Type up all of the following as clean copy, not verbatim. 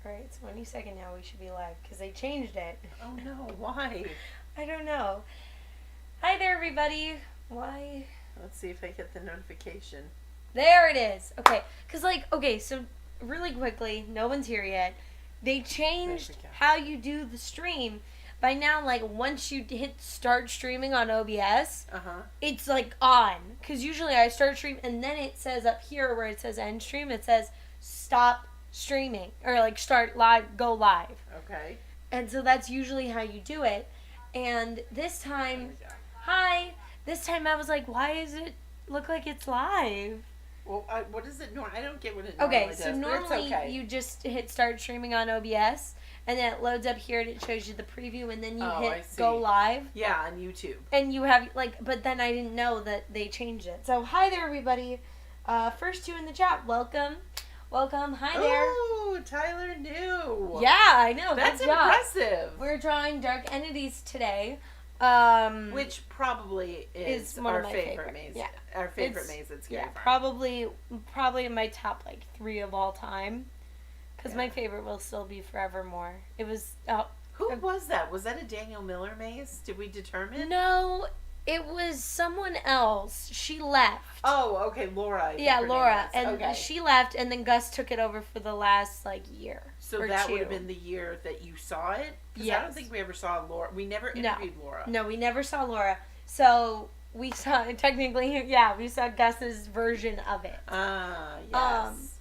Alright, so any second now we should be live because they changed it. Oh no, why? I don't know. Hi there, everybody. Why? Let's see if I get the notification. There it is. Okay, because so really quickly, no one's here yet. They changed how you do the stream. By now, once you hit start streaming on OBS, it's on. Because usually I start stream and then it says up here where it says end stream, it says stop streaming or start live, go live. Okay. And so that's usually how you do it. And this time, this time I was like, why does it look like it's live? Well, what is it? I don't get what it normally does. Okay, so normally you just hit start streaming on OBS, and then it loads up here and it shows you the preview, and then you hit go live. Yeah, on YouTube. And you have, but then I didn't know that they changed it. So, hi there, everybody. First two in the chat, welcome. Welcome. Hi there. Oh, Tyler knew. Yeah, I know. That's impressive. We're drawing Dark Entities today. Which probably is one our of my favorite maze. Yeah. Our favorite maze at Scary Farm. Probably in my top 3 of all time. Because my favorite will still be Forevermore. It was... Who was that? Was that a Daniel Miller maze? Did we determine? No, it was someone else. She left. Oh, okay, Laura. Laura. And she left, and then Gus took it over for the last, year. So that would have been the year that you saw it? Because I don't think we ever saw Laura. We never interviewed Laura. No, we never saw Laura. So we saw, technically, we saw Gus's version of it. Yes.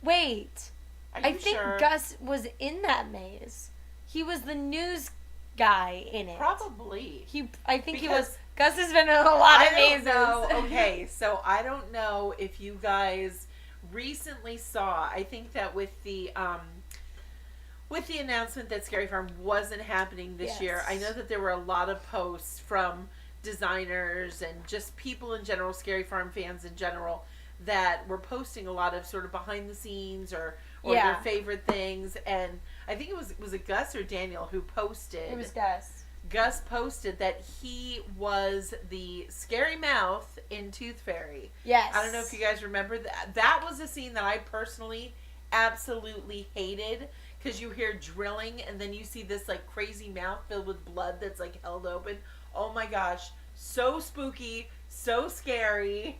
Wait. I think Gus was in that maze. He was the news guy in it. Probably. He was. Gus has been in a lot of mazes. Okay, so I don't know if you guys recently saw. I think that with the announcement that Scary Farm wasn't happening this year, I know that there were a lot of posts from designers and just people in general, Scary Farm fans in general, that were posting a lot of sort of behind the scenes or their favorite things. And I think was it Gus or Daniel who posted? It was Gus. Gus posted that he was the scary mouth in Tooth Fairy. Yes. I don't know if you guys remember that. That was a scene that I personally absolutely hated, because you hear drilling and then you see this crazy mouth filled with blood that's held open. Oh my gosh. So spooky, so scary.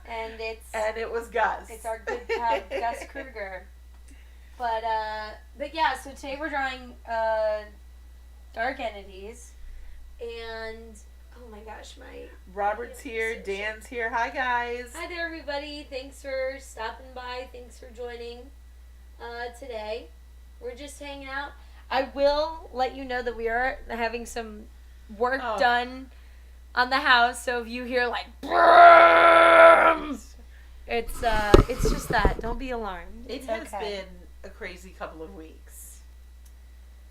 And it was Gus. It's our good pal Gus Kruger. But yeah, so today we're drawing Dark Entities, and oh my gosh, Robert's here, Dan's here. Hi guys. Hi there, everybody. Thanks for stopping by. Thanks for joining today. We're just hanging out. I will let you know that we are having some work done on the house, so if you hear it's just that. Don't be alarmed. It has been a crazy couple of weeks.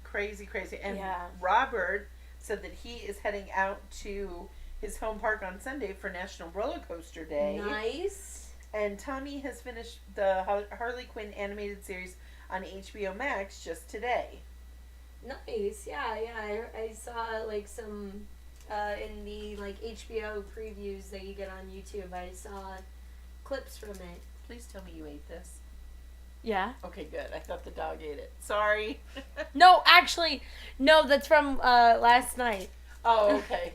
Crazy. And Robert said that he is heading out to his home park on Sunday for National Roller Coaster Day. Nice. And Tommy has finished the Harley Quinn animated series on HBO Max just today. Nice. Yeah. I saw some in the HBO previews that you get on YouTube. I saw clips from it. Please tell me you ate this. Yeah. Okay, good. I thought the dog ate it. Sorry. No, actually, no. That's from last night. Oh, okay.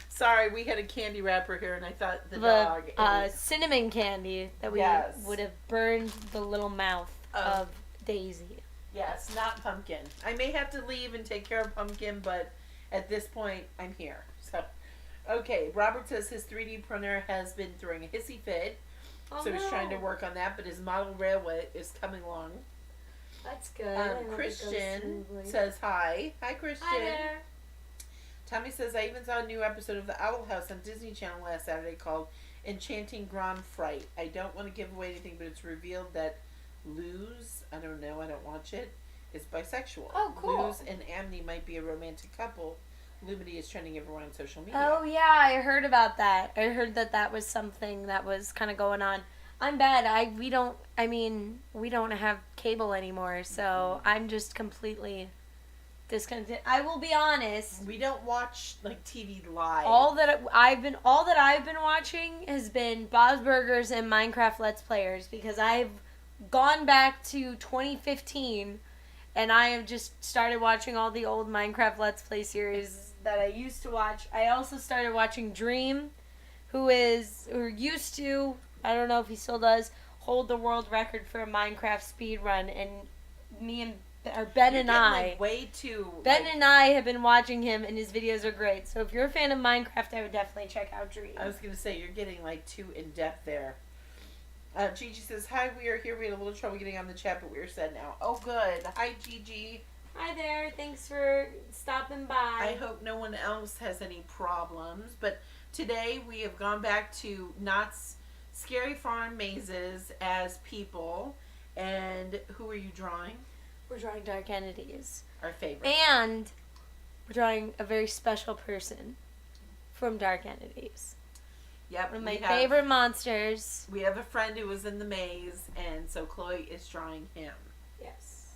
Sorry, we had a candy wrapper here, and I thought the dog ate cinnamon candy that we would have burned the little mouth of Daisy. Yes, not Pumpkin. I may have to leave and take care of Pumpkin, but at this point, I'm here. So, okay. Robert says his 3D printer has been throwing a hissy fit. So he's trying to work on that, but his model railway is coming along. That's good. Christian says hi. Hi, Christian. Hi there. Tommy says, I even saw a new episode of The Owl House on Disney Channel last Saturday called Enchanting Grand Fright. I don't want to give away anything, but it's revealed that Luz, I don't know, I don't watch it, is bisexual. Oh, cool. Luz and Amity might be a romantic couple. Lumity is trending everywhere on social media. Oh, yeah, I heard about that. I heard that was something that was kind of going on. I'm bad. We don't have cable anymore, so I'm just completely discontent. I will be honest. We don't watch TV live. All that I've been watching has been Bob's Burgers and Minecraft Let's Players, because I've gone back to 2015, and I have just started watching all the old Minecraft Let's Play series that I used to watch. I also started watching Dream, who used to, I don't know if he still does, hold the world record for a Minecraft speed run, and Ben You're and getting, I, like, way too. Ben and I have been watching him, and his videos are great. So if you're a fan of Minecraft, I would definitely check out Dream. I was gonna say you're getting like too in depth there. Gigi says, "Hi, we are here. We had a little trouble getting on the chat, but we are set now." Oh, good. Hi, Gigi. Hi there. Thanks for stopping by. I hope no one else has any problems. But today we have gone back to Knott's Scary Farm mazes as people. And who are you drawing? We're drawing Dark Entities. Our favorite. And we're drawing a very special person from Dark Entities. Yep. One of my favorite monsters. We have a friend who was in the maze, and so Chloe is drawing him. Yes.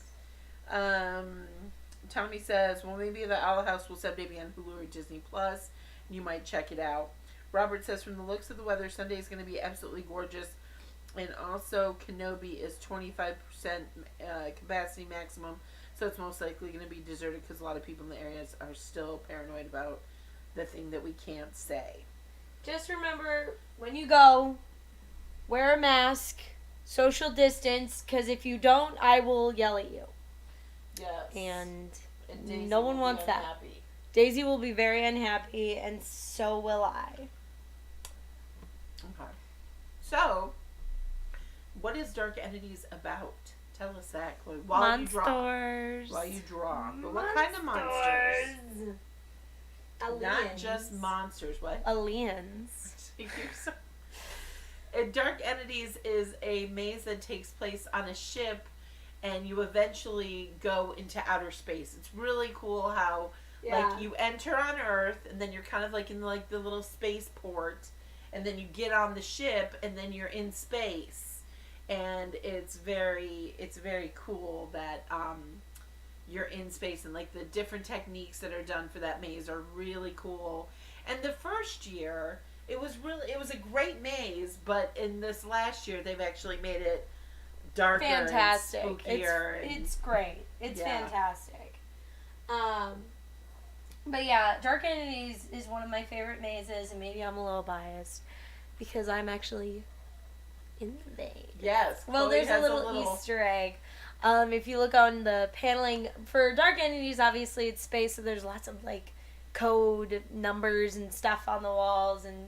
Tommy says, well, maybe the Owl House will someday be on Hulu or Disney Plus. You might check it out. Robert says, from the looks of the weather, Sunday is going to be absolutely gorgeous. And also, Kenobi is 25% capacity maximum, so it's most likely going to be deserted because a lot of people in the areas are still paranoid about the thing that we can't say. Just remember, when you go, wear a mask, social distance, because if you don't, I will yell at you. Yes. And Daisy no one will wants be that. unhappy. Daisy will be very unhappy, and so will I. Okay. So, what is Dark Entities about? Tell us that, Chloe. While you draw. But what kind of monsters? Aliens. Not just monsters. What? Aliens. And Dark Entities is a maze that takes place on a ship, and you eventually go into outer space. It's really cool how like you enter on Earth, and then you're kind of like in like the little space port, and then you get on the ship, and then you're in space, and it's very cool that you're in space, and like the different techniques that are done for that maze are really cool. And the first year, it was a great maze, but in this last year, they've actually made it darker, fantastic, and spookier. It's great. It's fantastic. But yeah, Dark Entities is one of my favorite mazes, and maybe I'm a little biased because I'm actually in the maze. Yes. Well, Chloe there's a little Easter egg. If you look on the paneling for Dark Entities, obviously it's space, so there's lots of like code numbers and stuff on the walls. And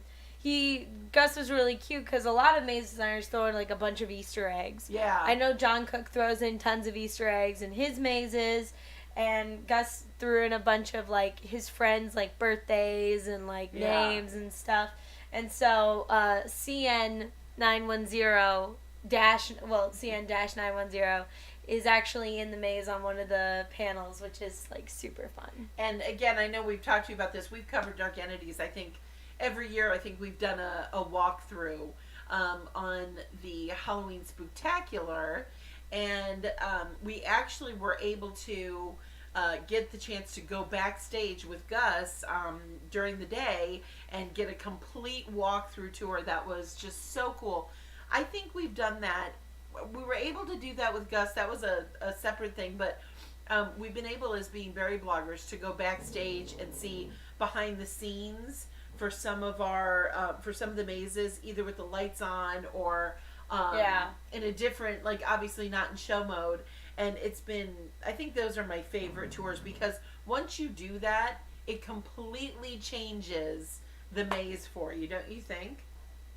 Gus was really cute because a lot of maze designers throw in like a bunch of Easter eggs. Yeah. I know John Cook throws in tons of Easter eggs in his mazes, and Gus threw in a bunch of like his friends' like birthdays and like names and stuff. And so CN-910 CN-910 is actually in the maze on one of the panels, which is like super fun. And again, I know we've talked to you about this. We've covered Dark Entities, I think, every year. I think we've done a walkthrough on the Halloween Spooktacular, and we actually were able to get the chance to go backstage with Gus during the day and get a complete walkthrough tour that was just so cool. I think we've done that. We were able to do that with Gus. That was a separate thing, but we've been able, as being very bloggers, to go backstage and see behind the scenes for some of the mazes, either with the lights on or in a different, like obviously not in show mode. And I think those are my favorite tours, because once you do that, it completely changes the maze for you, don't you think?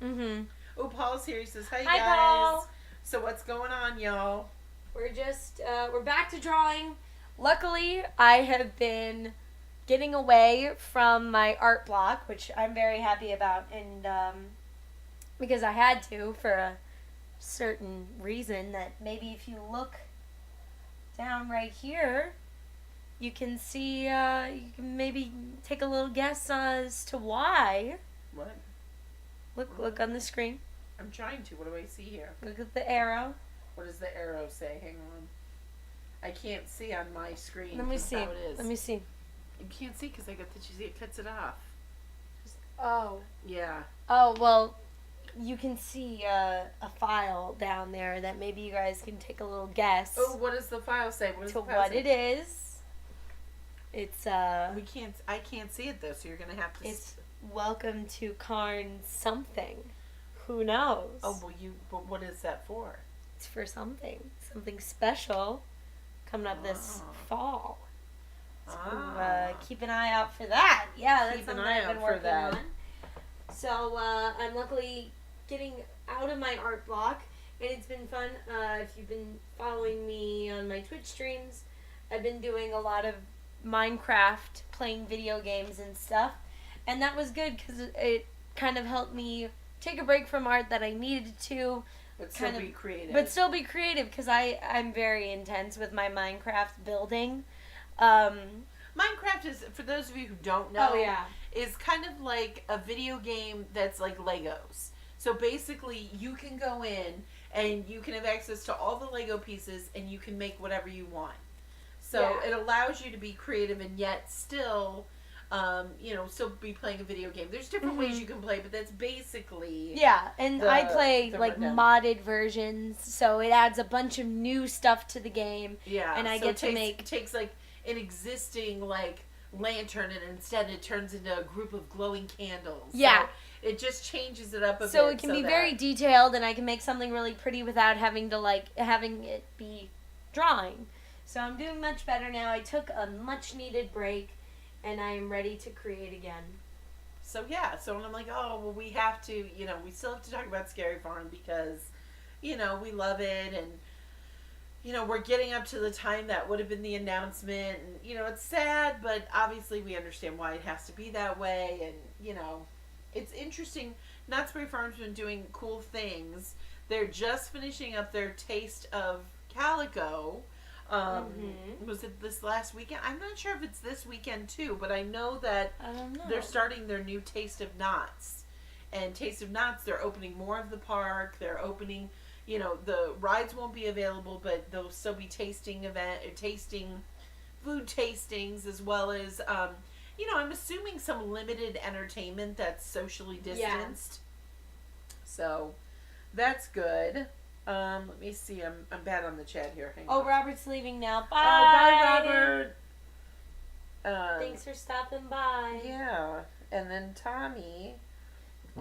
Mm-hmm. Oh, Paul's here. He says, Hi guys. Paul. So what's going on, y'all? We're just, we're back to drawing. Luckily, I have been getting away from my art block, which I'm very happy about, and because I had to for a certain reason that maybe if you look down right here, you can see, you can maybe take a little guess as to why. What? Look on the screen. I'm trying to. What do I see here? Look at the arrow. What does the arrow say? Hang on. I can't see on my screen. Let me see. How it is. Let me see. You can't see because I got the cheesy. It cuts it off. Oh. Yeah. Oh, well, you can see a file down there that maybe you guys can take a little guess. Oh, what does the file say? What does to the file what say? it is. It's We can't. I can't see it though, so you're gonna have to. It's welcome to Karn something. Who knows? Oh, well, But what is that for? It's for something special coming up this fall. So keep an eye out for that. Yeah, that's something I've been working on. So I'm luckily getting out of my art block, and it's been fun. If you've been following me on my Twitch streams, I've been doing a lot of Minecraft, playing video games and stuff, and that was good because it kind of helped me take a break from art that I needed to. But still be creative. But still be creative because I'm very intense with my Minecraft building. Minecraft is, for those of you who don't know, is kind of like a video game that's like Legos. So basically, you can go in and you can have access to all the Lego pieces and you can make whatever you want. So it allows you to be creative and yet still, still be playing a video game. There's different ways you can play, but that's basically I play like modded versions, so it adds a bunch of new stuff to the game. Yeah, and I get to takes like an existing like lantern and instead it turns into a group of glowing candles. Yeah. So it just changes it up a bit. So it can be very detailed and I can make something really pretty without having to having it be drawing. So I'm doing much better now. I took a much needed break and I am ready to create again. So so I'm like, oh, well, we have to, we still have to talk about Scary Farm because, we love it and, we're getting up to the time that would have been the announcement and, it's sad, but obviously we understand why it has to be that way and, it's interesting. Knott's Berry Farm's been doing cool things. They're just finishing up their Taste of Calico. Was it this last weekend? I'm not sure if it's this weekend too, but I know that they're starting their new Taste of Knott's. And Taste of Knott's, they're opening more of the park. They're opening, the rides won't be available, but there'll still be food tastings as well as, I'm assuming some limited entertainment that's socially distanced. So that's good. Let me see. I'm bad on the chat here. Hang on. Robert's leaving now. Bye. Oh, bye, Robert. Thanks for stopping by. Yeah, and then Tommy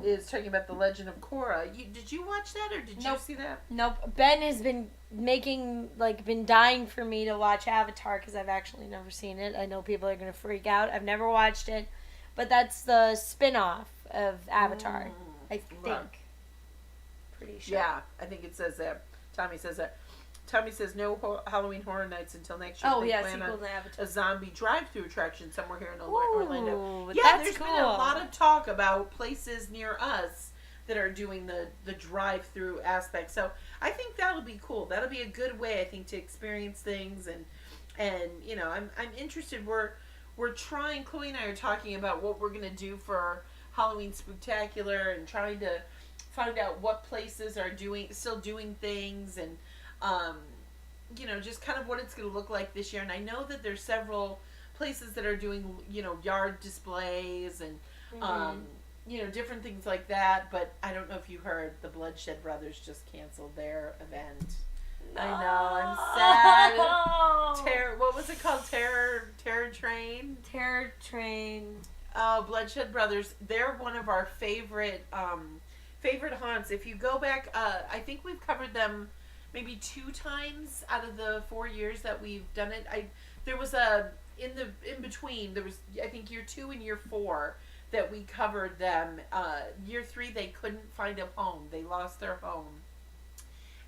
is talking about the Legend of Korra. Did you watch that or did you see that? Nope. Ben has been been dying for me to watch Avatar because I've actually never seen it. I know people are gonna freak out. I've never watched it, but that's the spin-off of Avatar. I think. Right. Pretty sure. Yeah, I think it says that. Tommy says that. Tommy says no Halloween Horror Nights until next year. They plan on a zombie drive-through attraction somewhere here in Orlando. Yeah, there's been a lot of talk about places near us that are doing the drive-through aspect. So I think that'll be cool. That'll be a good way, I think, to experience things and I'm interested. We're trying. Chloe and I are talking about what we're gonna do for Halloween Spooktacular and trying to find out what places are still doing things and just kind of what it's going to look like this year. And I know that there's several places that are doing yard displays and different things like that, but I don't know if you heard the Bloodshed Brothers just canceled their event. No. I know, I'm sad. What was it called? Terror Train? Terror Train. Oh, Bloodshed Brothers. They're one of our favorite haunts. If you go back, I think we've covered them maybe 2 times out of the 4 years that we've done it. There was in between, there was, I think, year 2 and year 4 that we covered them. Year 3, they couldn't find a home. They lost their home.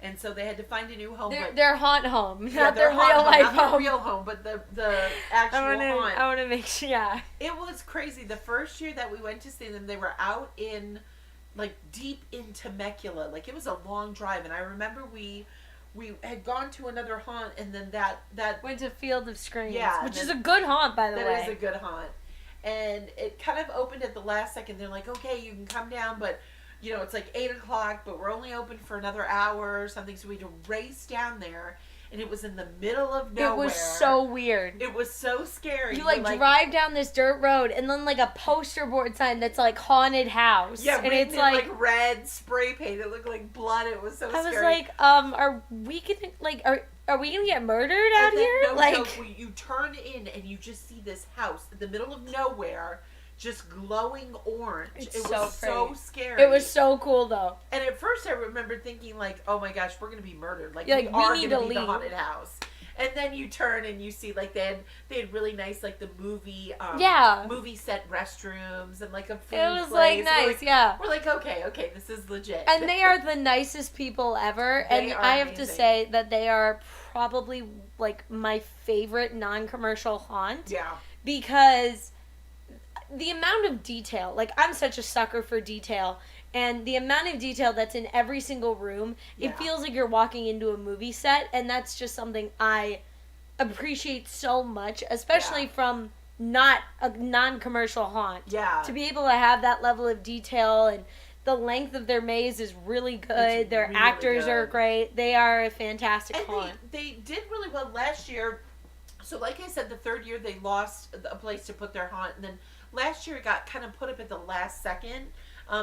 And so they had to find a new home. Their haunt home, not their real life home. Not their real home, but the actual haunt. I want to make sure, yeah. It was crazy. The first year that we went to see them, they were out in, deep in Temecula. It was a long drive. And I remember we had gone to another haunt, and then that went to Field of Screams, which is a good haunt, by the way. That is a good haunt. And it kind of opened at the last second. They're like, okay, you can come down, but it's 8 o'clock, but we're only open for another hour or something. So we had to race down there. and it was in the middle of nowhere. It was so weird. It was so scary. You drive down this dirt road and then a poster board sign that's haunted house. Yeah, and it's red spray paint. It looked like blood. It was so scary. I was are we gonna are we gonna get murdered out here? No joke, you turn in and you just see this house in the middle of nowhere, just glowing orange. It was so scary. It was so cool though. And at first I remember thinking oh my gosh, we're gonna be murdered. We need are to gonna be leave. the haunted house. And then you turn and you see they had really nice the movie movie set restrooms and a food it was place. Nice, We're okay, this is legit. And they are the nicest people ever. And I have to say that they are probably my favorite non-commercial haunt. Yeah. Because the amount of detail, I'm such a sucker for detail, and the amount of detail that's in every single room, it feels like you're walking into a movie set, and that's just something I appreciate so much, especially from not a non-commercial haunt. Yeah. To be able to have that level of detail, and the length of their maze is really good. Their really actors good. are great. They are a fantastic haunt. They did really well last year. So like I said, the third year they lost a place to put their haunt, and then last year it got kind of put up at the last second.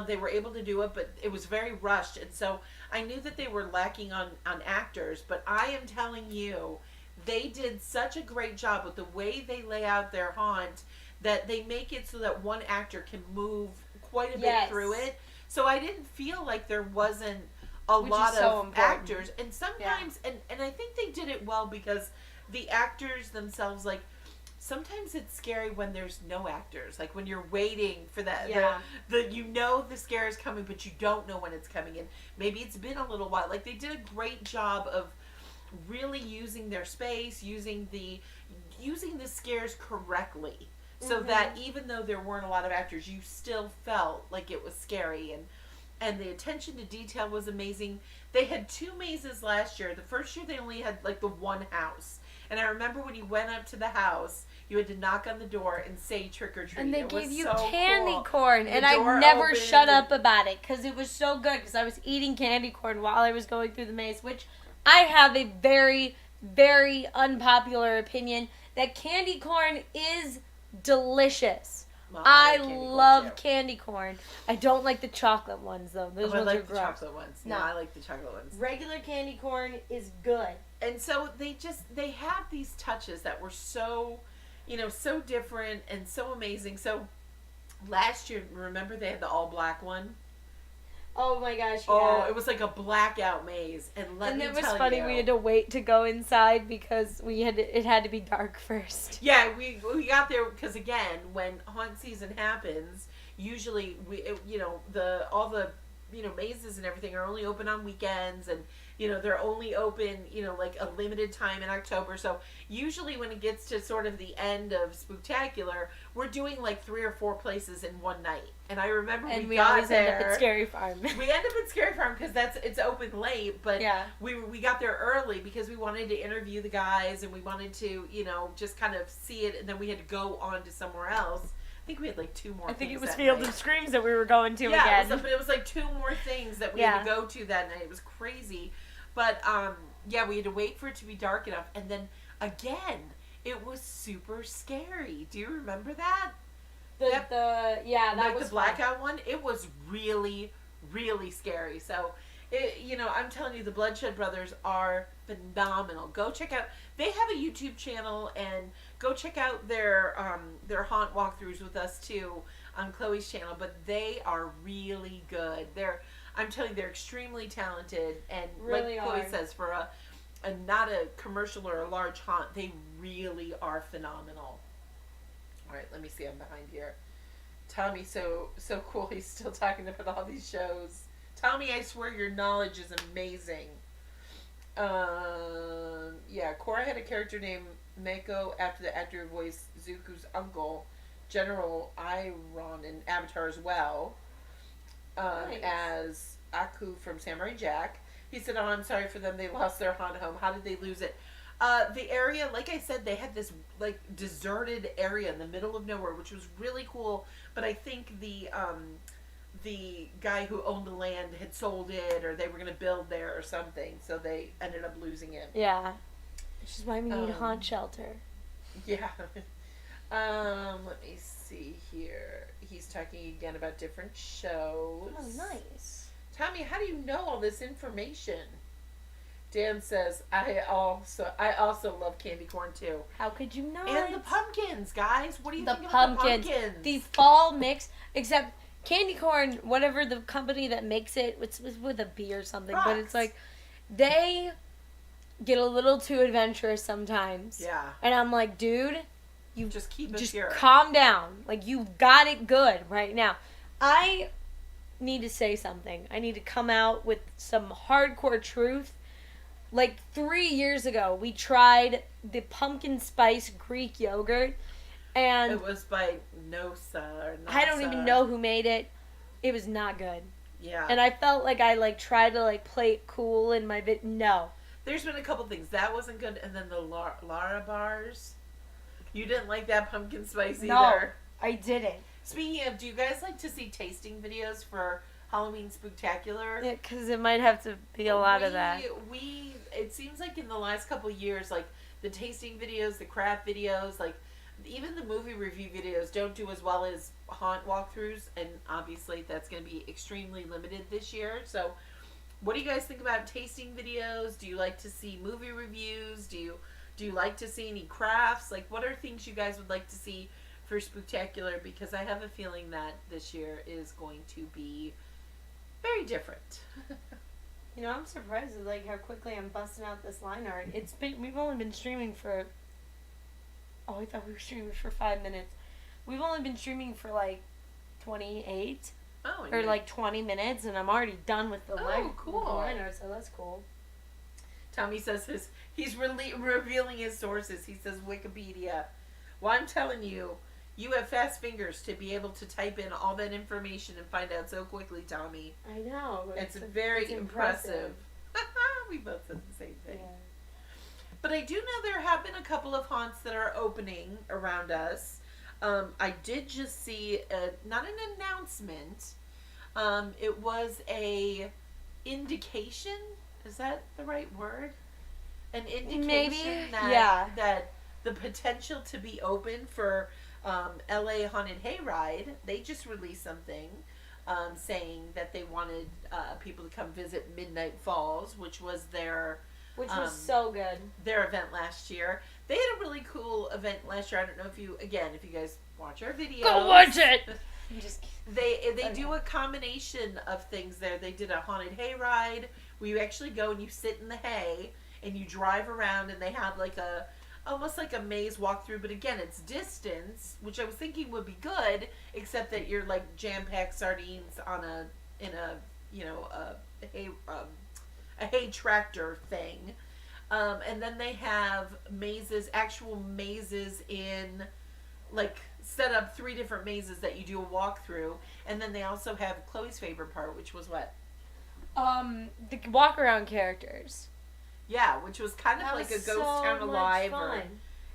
They were able to do it, but it was very rushed, and so I knew that they were lacking on actors, but I am telling you, they did such a great job with the way they lay out their haunt that they make it so that one actor can move quite a bit through it. So I didn't feel like there wasn't a lot of actors, and sometimes, and I think they did it well because the actors themselves, sometimes it's scary when there's no actors. When you're waiting for that, the scare is coming, but you don't know when it's coming in. Maybe it's been a little while. They did a great job of really using their space, using the scares correctly, so that even though there weren't a lot of actors, you still felt like it was scary, and the attention to detail was amazing. They had 2 mazes last year. The first year they only had the one house. And I remember when you went up to the house, you had to knock on the door and say trick or treat. And they gave you candy cool. corn. And I never shut up about it because it was so good, because I was eating candy corn while I was going through the maze, which I have a very, very unpopular opinion that candy corn is delicious. Well, I love candy corn. I don't like the chocolate ones, though. Those ones are gross. I like the chocolate ones. No, I like the chocolate ones. Regular candy corn is good. And so they have these touches that were so, so different and so amazing. So last year, remember they had the all black one? Oh my gosh, yeah. Oh, it was like a blackout maze. And it was funny, we had to wait to go inside because it had to be dark first. Yeah, we got there because, again, when haunt season happens, usually all the mazes and everything are only open on weekends, and they're only open a limited time in October. So usually when it gets to sort of the end of Spooktacular, we're doing 3 or 4 places in one night. And I remember we always got there, end up at Scary Farm. We end up at Scary Farm because it's open late, but we got there early because we wanted to interview the guys, and we wanted to just kind of see it, and then we had to go on to somewhere else. I think we had 2 more. I think it was Field of Screams that we were going to again. Yeah, but it was 2 more things that we had to go to that night. It was crazy, but we had to wait for it to be dark enough, and then again, it was super scary. Do you remember that? That was the blackout one. It was really, really scary. So, I'm telling you, the Bloodshed Brothers are phenomenal. Go check out. They have a YouTube channel, and go check out their haunt walkthroughs with us too on Chloe's channel. But they are really good. I'm telling you, they're extremely talented, and really like Chloe says, for a not a commercial or a large haunt, they really are phenomenal. All right, let me see. I'm behind here. Tommy, so cool. He's still talking about all these shows. Tommy, I swear your knowledge is amazing. Korra had a character named Mako after the actor who voiced Zuko's uncle, General Iron, in Avatar as well, Nice. as Aku from Samurai Jack. He said, "Oh, I'm sorry for them. They lost their haunt home. How did they lose it?" The area, like I said, they had this deserted area in the middle of nowhere, which was really cool. But I think the guy who owned the land had sold it, or they were going to build there or something, so they ended up losing it. Yeah. Which is why we need a haunt shelter. Yeah. Let me see here. He's talking again about different shows. Oh, nice. Tommy, how do you know all this information? Dan says, I also love candy corn too. How could you not? And the pumpkins, guys. What do you think about the pumpkins? The fall mix, except candy corn, whatever the company that makes it, it's with a B or something, Rocks. but it's like, they get a little too adventurous sometimes. Yeah. And I'm like, dude, you just keep it just pure. calm down. Like, you've got it good right now. I need to say something. I need to come out with some hardcore truth. Like 3 years ago, we tried the pumpkin spice Greek yogurt, and it was by Nosa. I don't even know who made it. It was not good. Yeah. And I felt like I tried to play it cool in my no. There's been a couple things that wasn't good, and then the Lara bars. You didn't like that pumpkin spice either. No, I didn't. Speaking of, do you guys like to see tasting videos for Halloween Spooktacular? Yeah, because it might have to be a lot of that. It seems like in the last couple years, like the tasting videos, the craft videos, like even the movie review videos don't do as well as haunt walkthroughs, and obviously that's going to be extremely limited this year. So what do you guys think about tasting videos? Do you like to see movie reviews? Do you like to see any crafts? Like, what are things you guys would like to see for Spooktacular? Because I have a feeling that this year is going to be very different. You know, I'm surprised at how quickly I'm busting out this line art. We've only been streaming for, I thought we were streaming for 5 minutes. We've only been streaming for 28 or 20 minutes, and I'm already done with the line art, so that's cool. Tommy says he's revealing his sources. He says Wikipedia. Well, I'm telling you, you have fast fingers to be able to type in all that information and find out so quickly, Tommy. I know. It's very impressive. We both said the same thing. Yeah. But I do know there have been a couple of haunts that are opening around us. I did just see, not an announcement, it was a indication. Is that the right word? An indication that the potential to be open for LA Haunted Hayride. They just released something saying that they wanted people to come visit Midnight Falls, which was was so good. Their event last year. They had a really cool event last year. I don't know if you guys watch our videos. Go watch it! I'm just kidding. They do a combination of things there. They did a haunted hayride where you actually go and you sit in the hay and you drive around, and they have almost like a maze walkthrough, but again, it's distance, which I was thinking would be good, except that you're jam-packed sardines in a hay tractor thing. And then they have actual mazes in, set up 3 different mazes that you do a walkthrough. And then they also have Chloe's favorite part, which was what? The walk-around characters. Yeah, which was kind of like a Ghost Town Alive.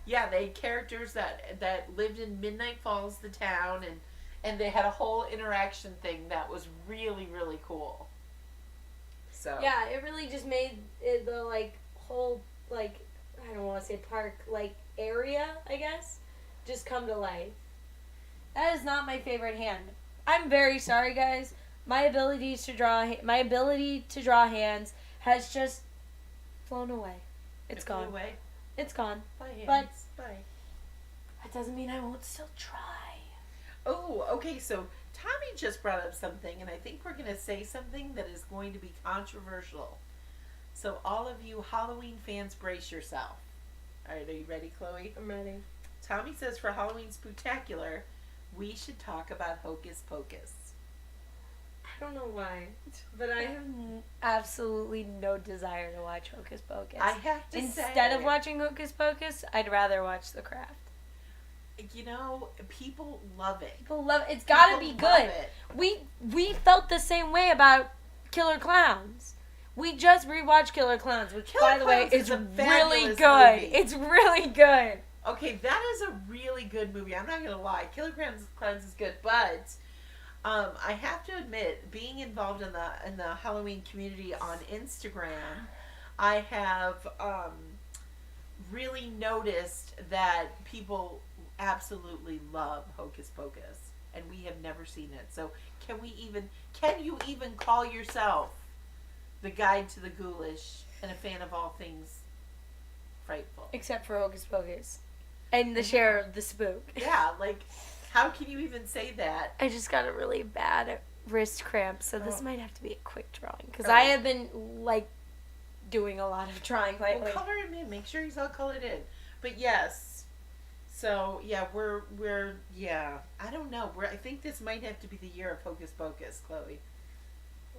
Yeah, they had characters that lived in Midnight Falls, the town, and they had a whole interaction thing that was really, really cool. So yeah, it really just made the whole I don't want to say park area, I guess, just come to life. That is not my favorite hand. I'm very sorry, guys. My ability to draw hands has just flown away. It's gone. Away. It's gone. Bye, hands. But bye. That doesn't mean I won't still try. Oh, okay. So Tommy just brought up something, and I think we're going to say something that is going to be controversial. So all of you Halloween fans, brace yourself. All right, are you ready, Chloe? I'm ready. Tommy says for Halloween Spooktacular, we should talk about Hocus Pocus. I don't know why, but I have absolutely no desire to watch Hocus Pocus. I have to Instead of watching Hocus Pocus, I'd rather watch The Craft. You know, people love it. People love it. It's got to be good. We felt the same way about Killer Clowns. We just rewatched Killer Clowns, which, by the way, is really good. Movie. It's really good. Okay, that is a really good movie. I'm not going to lie. Killer Clowns is good, but I have to admit, being involved in the Halloween community on Instagram, I have really noticed that people absolutely love Hocus Pocus, and we have never seen it. So can you even call yourself the guide to the ghoulish and a fan of all things frightful? Except for Hocus Pocus. And the share of the spook. Yeah, like, how can you even say that? I just got a really bad wrist cramp, so this might have to be a quick drawing. Because Oh. I have been, like, doing a lot of drawing lately. Well, color him in. Make sure he's all colored in. But yes. So, yeah, we're I don't know. I think this might have to be the year of Hocus Pocus, Chloe.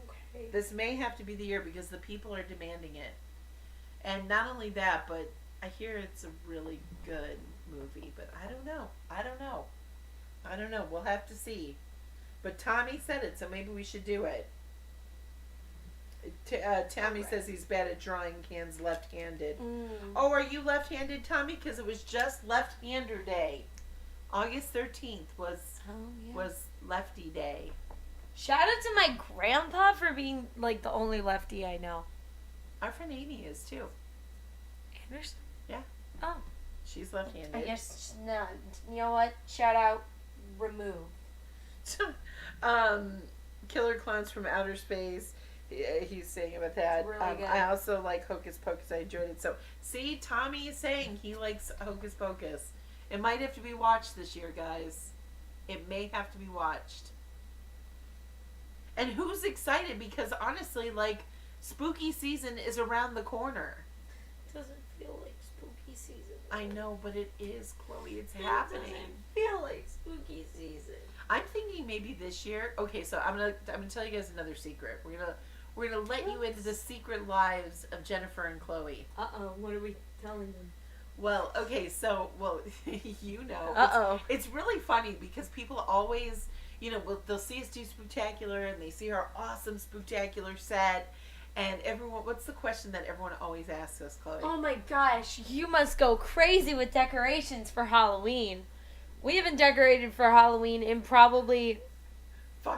Okay. This may have to be the year because the people are demanding it. And not only that, but I hear it's a really good movie. But I don't know. We'll have to see. But Tommy said it, so maybe we should do it. Tommy says he's bad at drawing hands left-handed. Oh, are you left-handed, Tommy? Because it was just Left-Hander Day. August 13th was Lefty Day. Shout out to my grandpa for being, like, the only lefty I know. Our friend Amy is, too. Anderson? Yeah. Oh. She's left-handed. I guess, no. You know what? Shout out, remove. Killer Clowns from Outer Space. He's saying about that. Really good. I also like Hocus Pocus. I enjoyed it. So, see, Tommy is saying he likes Hocus Pocus. It might have to be watched this year, guys. It may have to be watched. And who's excited? Because honestly, like, spooky season is around the corner. Doesn't feel like spooky season. I know, but it is, Chloe. It's happening. Doesn't feel like spooky season. I'm thinking maybe this year. Okay, so I'm gonna tell you guys another secret. We're gonna let you into the secret lives of Jennifer and Chloe. What are we telling them? Well, okay, so you know. It's really funny because people always, they'll see us do Spooktacular and they see our awesome Spooktacular set. And everyone, what's the question that everyone always asks us, Chloe? Oh my gosh, you must go crazy with decorations for Halloween. We haven't decorated for Halloween in probably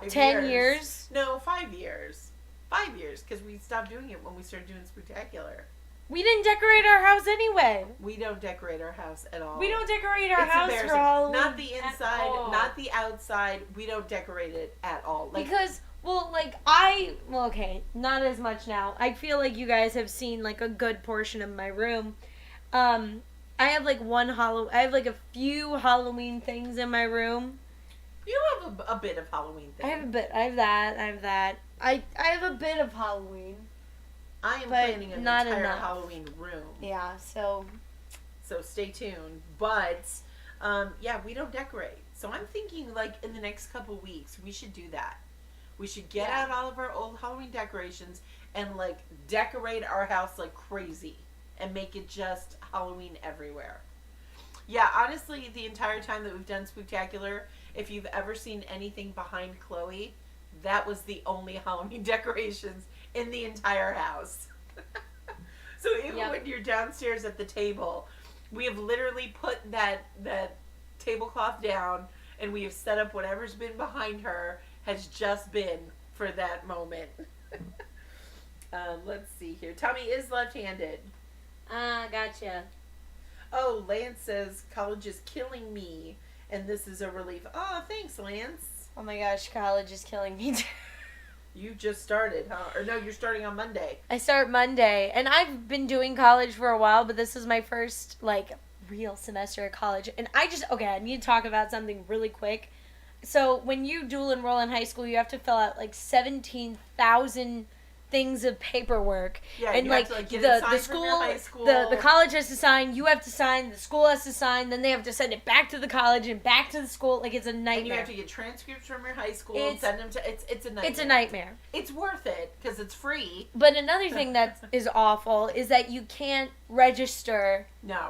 10 years. No, 5 years. 5 years, because we stopped doing it when we started doing Spooktacular. We didn't decorate our house anyway. We don't decorate our house at all. We don't decorate our house for Halloween. Not the inside, not the outside. We don't decorate it at all. Because, okay, not as much now. I feel like you guys have seen, like, a good portion of my room. I have, like, a few Halloween things in my room. You have a bit of Halloween things. I have a bit. I have that. I have a bit of Halloween. I am planning an entire enough. Halloween room. Yeah, so stay tuned. But, we don't decorate. So I'm thinking, like, in the next couple weeks, we should do that. We should get out all of our old Halloween decorations and, like, decorate our house like crazy. And make it just Halloween everywhere. Yeah, honestly, the entire time that we've done Spooktacular, if you've ever seen anything behind Chloe, that was the only Halloween decorations in the entire house. So even when you're downstairs at the table, we have literally put that tablecloth down and we have set up whatever's been behind her has just been for that moment. Let's see here. Tommy is left-handed. Gotcha. Oh, Lance says college is killing me, and this is a relief. Oh, thanks, Lance. Oh my gosh, college is killing me too. You just started, huh? Or no, you're starting on Monday. I start Monday, and I've been doing college for a while, but this is my first, like, real semester at college. And I need to talk about something really quick. So when you dual enroll in high school, you have to fill out, like, 17,000 things of paperwork. Yeah, and you like, have to, like, get it the signed from your high school. the college has to sign, you have to sign, the school has to sign, then they have to send it back to the college and back to the school. Like, it's a nightmare. And you have to get transcripts from your high school and send them to it's a nightmare. It's a nightmare. It's worth it because it's free. But another thing that is awful is that you can't register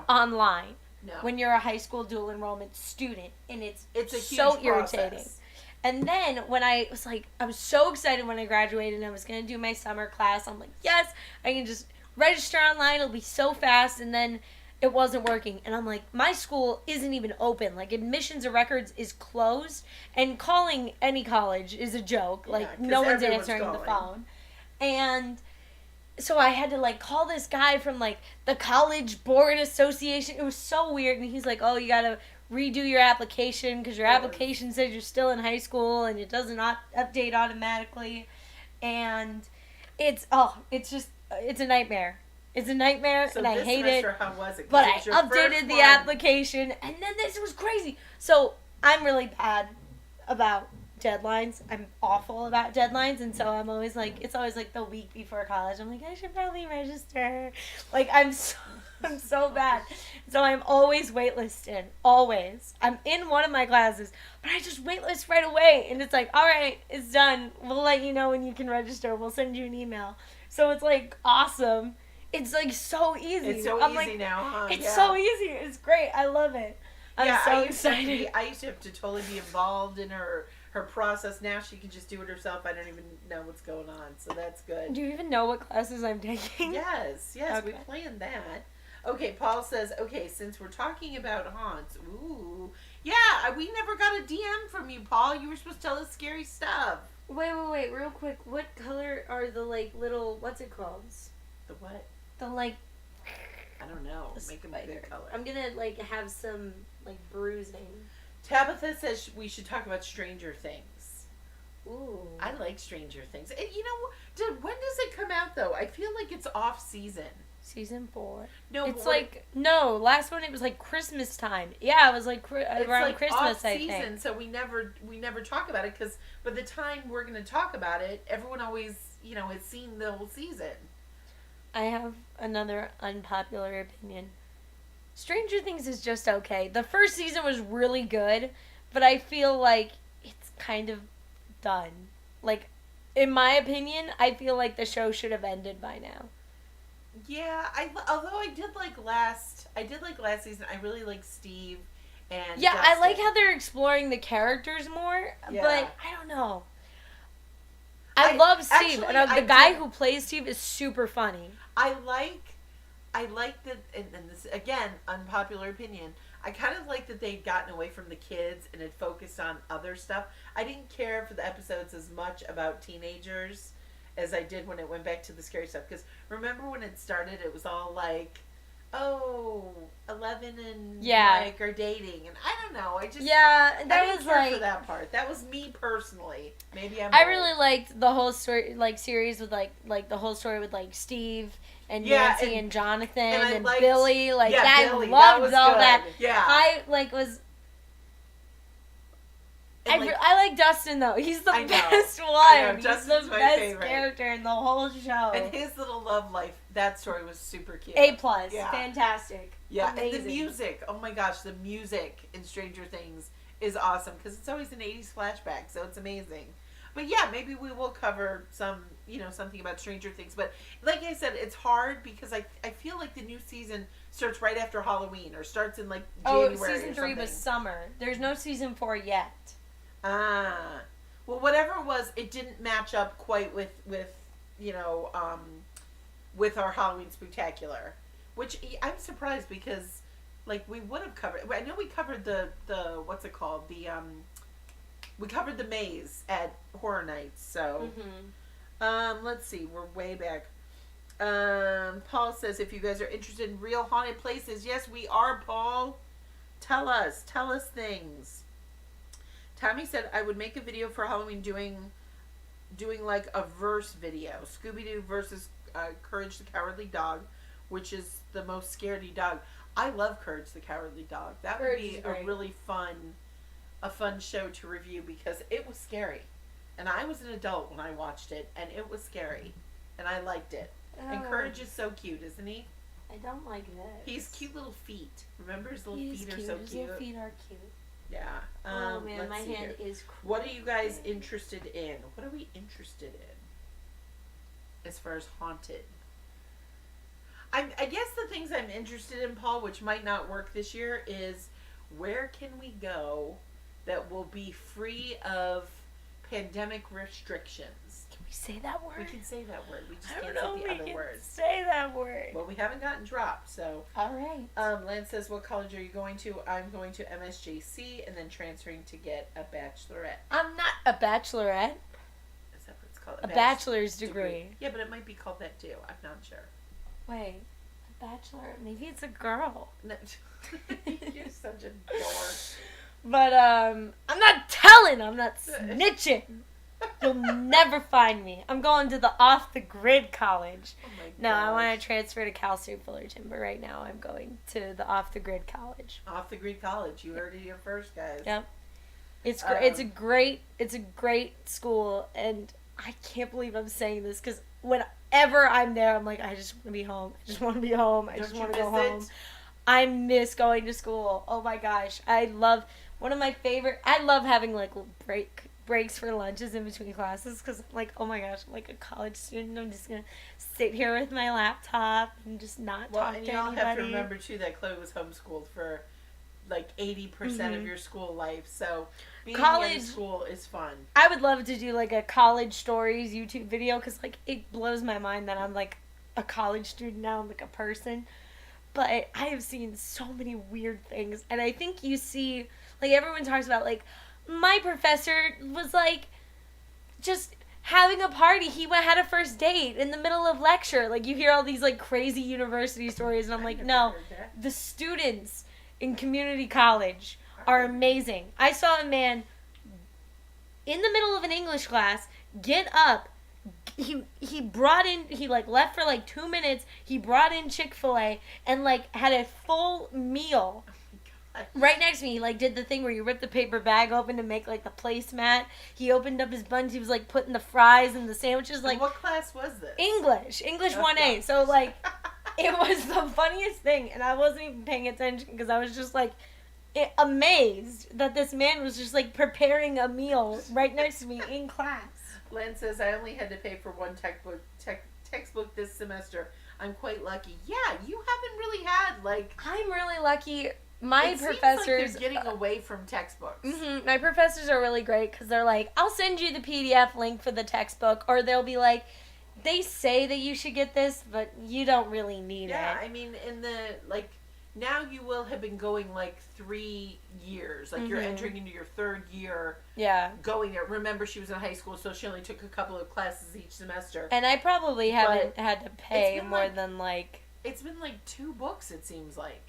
online. No. When you're a high school dual enrollment student, and it's a huge so irritating. process. And then when I was so excited when I graduated and I was going to do my summer class. I'm like, yes, I can just register online. It'll be so fast. And then it wasn't working. And I'm like, my school isn't even open. Like, admissions of records is closed. And calling any college is a joke. Like, no one's answering the phone. And so I had to like call this guy from like the college board association. It was so weird, and he's like, "Oh, you gotta redo your application because your application says you're still in high school and it does not update automatically." And it's a nightmare. It's a nightmare, So and I this hate semester, it. how was it? 'Cause But it I was your updated first the one. application, and then this was crazy. So I'm really bad about deadlines. I'm awful about deadlines, and so I'm always like, it's always like the week before college. I'm like, I should probably register. Like I'm so bad. So I'm always waitlisted. Always. I'm in one of my classes, but I just waitlist right away, and it's like, all right, it's done. We'll let you know when you can register. We'll send you an email. So it's like awesome. It's like so easy. It's so I'm easy like, now, huh? It's so easy. It's great. I love it. I'm so excited. I used to have to totally be involved in her process. Now she can just do it herself. I don't even know what's going on, so that's good. Do you even know what classes I'm taking? Yes, Okay. we planned that. Okay, Paul says, okay, since we're talking about haunts, yeah, we never got a DM from you, Paul. You were supposed to tell us scary stuff. Wait, real quick. What color are the like little, what's it called? The what? The like, I don't know. the Make them spider. a good color. I'm gonna like have some like bruising. Tabitha says we should talk about Stranger Things. Ooh. I like Stranger Things. And you know, when does it come out though? I feel like it's off season. Season 4. No, It's like, no, last one it was like Christmas time. Yeah, it was like around like Christmas, off I season, think. so we never talk about it because by the time we're going to talk about it, everyone always has seen the whole season. I have another unpopular opinion. Stranger Things is just okay. The first season was really good, but I feel like it's kind of done. Like, in my opinion, I feel like the show should have ended by now. Yeah, although I did like last season. I really like Steve and Yeah, Dustin. I like how they're exploring the characters more, Yeah. but I don't know. I love Steve, actually, and the guy who plays Steve is super funny. I like that, and this again, unpopular opinion. I kind of like that they'd gotten away from the kids and had focused on other stuff. I didn't care for the episodes as much about teenagers as I did when it went back to the scary stuff. Because remember when it started, it was all like, oh, 11 and Mike are dating, and I don't know. I just that I didn't was care like for that part. That was me personally. Maybe I really liked the whole story, like series with like the whole story with like Steve and Nancy and Jonathan and Billy. Like that, Billy, loved all good. that. Yeah, I like was. I like Dustin though. He's the best one. I know. He's Dustin's the my best favorite character in the whole show. And his little love life, that story was super cute. A+, yeah. Fantastic. Yeah, amazing. And the music. Oh my gosh, the music in Stranger Things is awesome because it's always an 80s flashback, so it's amazing. But yeah, maybe we will cover something about Stranger Things. But like I said, it's hard because I feel like the new season starts right after Halloween or starts in like January. Oh, season 3 was summer. There's no season 4 yet. Ah, well, whatever it was, it didn't match up quite with our Halloween Spectacular, which I'm surprised because, like, we would have covered. I know we covered the what's it called, we covered the maze at Horror Nights. So, let's see, we're way back. Paul says if you guys are interested in real haunted places, yes, we are, Paul. Tell us things. Tommy said I would make a video for Halloween doing like a verse video. Scooby-Doo versus Courage the Cowardly Dog, which is the most scaredy dog. I love Courage the Cowardly Dog. That would be a really fun show to review because it was scary. And I was an adult when I watched it, and it was scary. And I liked it. And Courage is so cute, isn't he? I don't like that. He's cute little feet. Remember his little feet are so cute? His little feet are cute. Yeah. Oh man, my hand is crazy. What are you guys interested in? What are we interested in? As far as haunted. I guess the things I'm interested in, Paul, which might not work this year, is where can we go that will be free of pandemic restrictions? Can we say that word? We can say that word. We just I can't don't know say the if we other can words. say that word. Well, we haven't gotten dropped, so. All right. Lance says, what college are you going to? I'm going to MSJC and then transferring to get a bachelorette. I'm not a bachelorette. Is that what it's called a bachelor's degree. Yeah, but it might be called that too. I'm not sure. Wait, a bachelor? Maybe it's a girl. No. You're such a dork. But I'm not telling. I'm not snitching. You'll never find me. I'm going to the off-the-grid college. Oh my No, I gosh. want to transfer to Cal State Fullerton, but right now I'm going to the off-the-grid college. Off the grid college. You heard it here first, guys. Yep. It's a great school, and I can't believe I'm saying this because whenever I'm there, I'm like, I just want to be home. I just want to be home. I just want to go home. I miss going to school. Oh my gosh, I love having like breaks for lunches in between classes because I'm like, oh my gosh, I'm like a college student. I'm just gonna sit here with my laptop and just not talk to anybody. Well, and you all have to remember too that Chloe was homeschooled for like 80% of your school life, so being in school is fun. I would love to do like a college stories YouTube video because like it blows my mind that I'm like a college student now. I'm like a person, but I have seen so many weird things, and I think you see like everyone talks about like my professor was like just having a party. He had a first date in the middle of lecture. Like you hear all these like crazy university stories, and I'm like, no, the students in community college are amazing. I saw a man in the middle of an English class get up. He like left for like 2 minutes. He brought in Chick-fil-A and like had a full meal. Right next to me, he like did the thing where you rip the paper bag open to make like the placemat. He opened up his buns. He was like putting the fries and the sandwiches. Like, what class was this? English 1A. So like, it was the funniest thing, and I wasn't even paying attention because I was just like amazed that this man was just like preparing a meal right next to me in class. Len says I only had to pay for one textbook this semester. I'm quite lucky. Yeah, you haven't really had like. I'm really lucky. My professors seems like they're getting away from textbooks. Mm-hmm. My professors are really great because they're like, I'll send you the PDF link for the textbook, or they'll be like, they say that you should get this, but you don't really need it. Yeah, I mean, now you will have been going like 3 years. Like, you're entering into your 3rd year. Yeah. Going there. Remember, she was in high school, so she only took a couple of classes each semester. And I probably haven't had to pay more than like. It's been like 2 books, it seems like.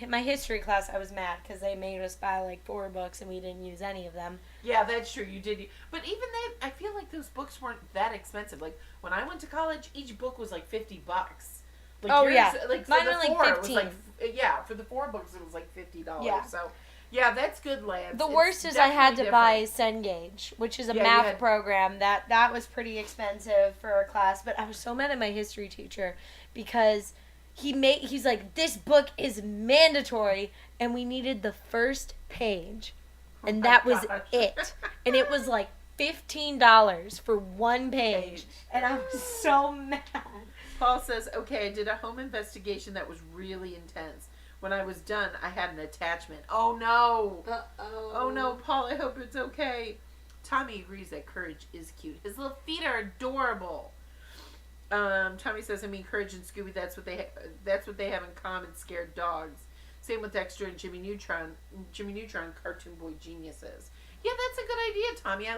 My history class, I was mad because they made us buy like 4 books and we didn't use any of them. Yeah, that's true. You did. But even then, I feel like those books weren't that expensive. Like, when I went to college, each book was like $50. Like like mine were like 15. For the 4 books it was like $50. Yeah. So yeah, that's good, Lance. The worst is I had to buy Cengage, which is a math program that was pretty expensive for a class. But I was so mad at my history teacher because he's like, this book is mandatory, and we needed the first page, and that was it, and it was like $15 for 1 page, and I was so mad. Paul says, okay, I did a home investigation that was really intense. When I was done, I had an attachment. Oh, no. Uh-oh. Oh, no, Paul, I hope it's okay. Tommy agrees that Courage is cute. His little feet are adorable. Tommy says, I mean, Courage and Scooby, that's what they have in common, scared dogs. Same with Dexter and Jimmy Neutron, cartoon boy geniuses. Yeah, that's a good idea, Tommy.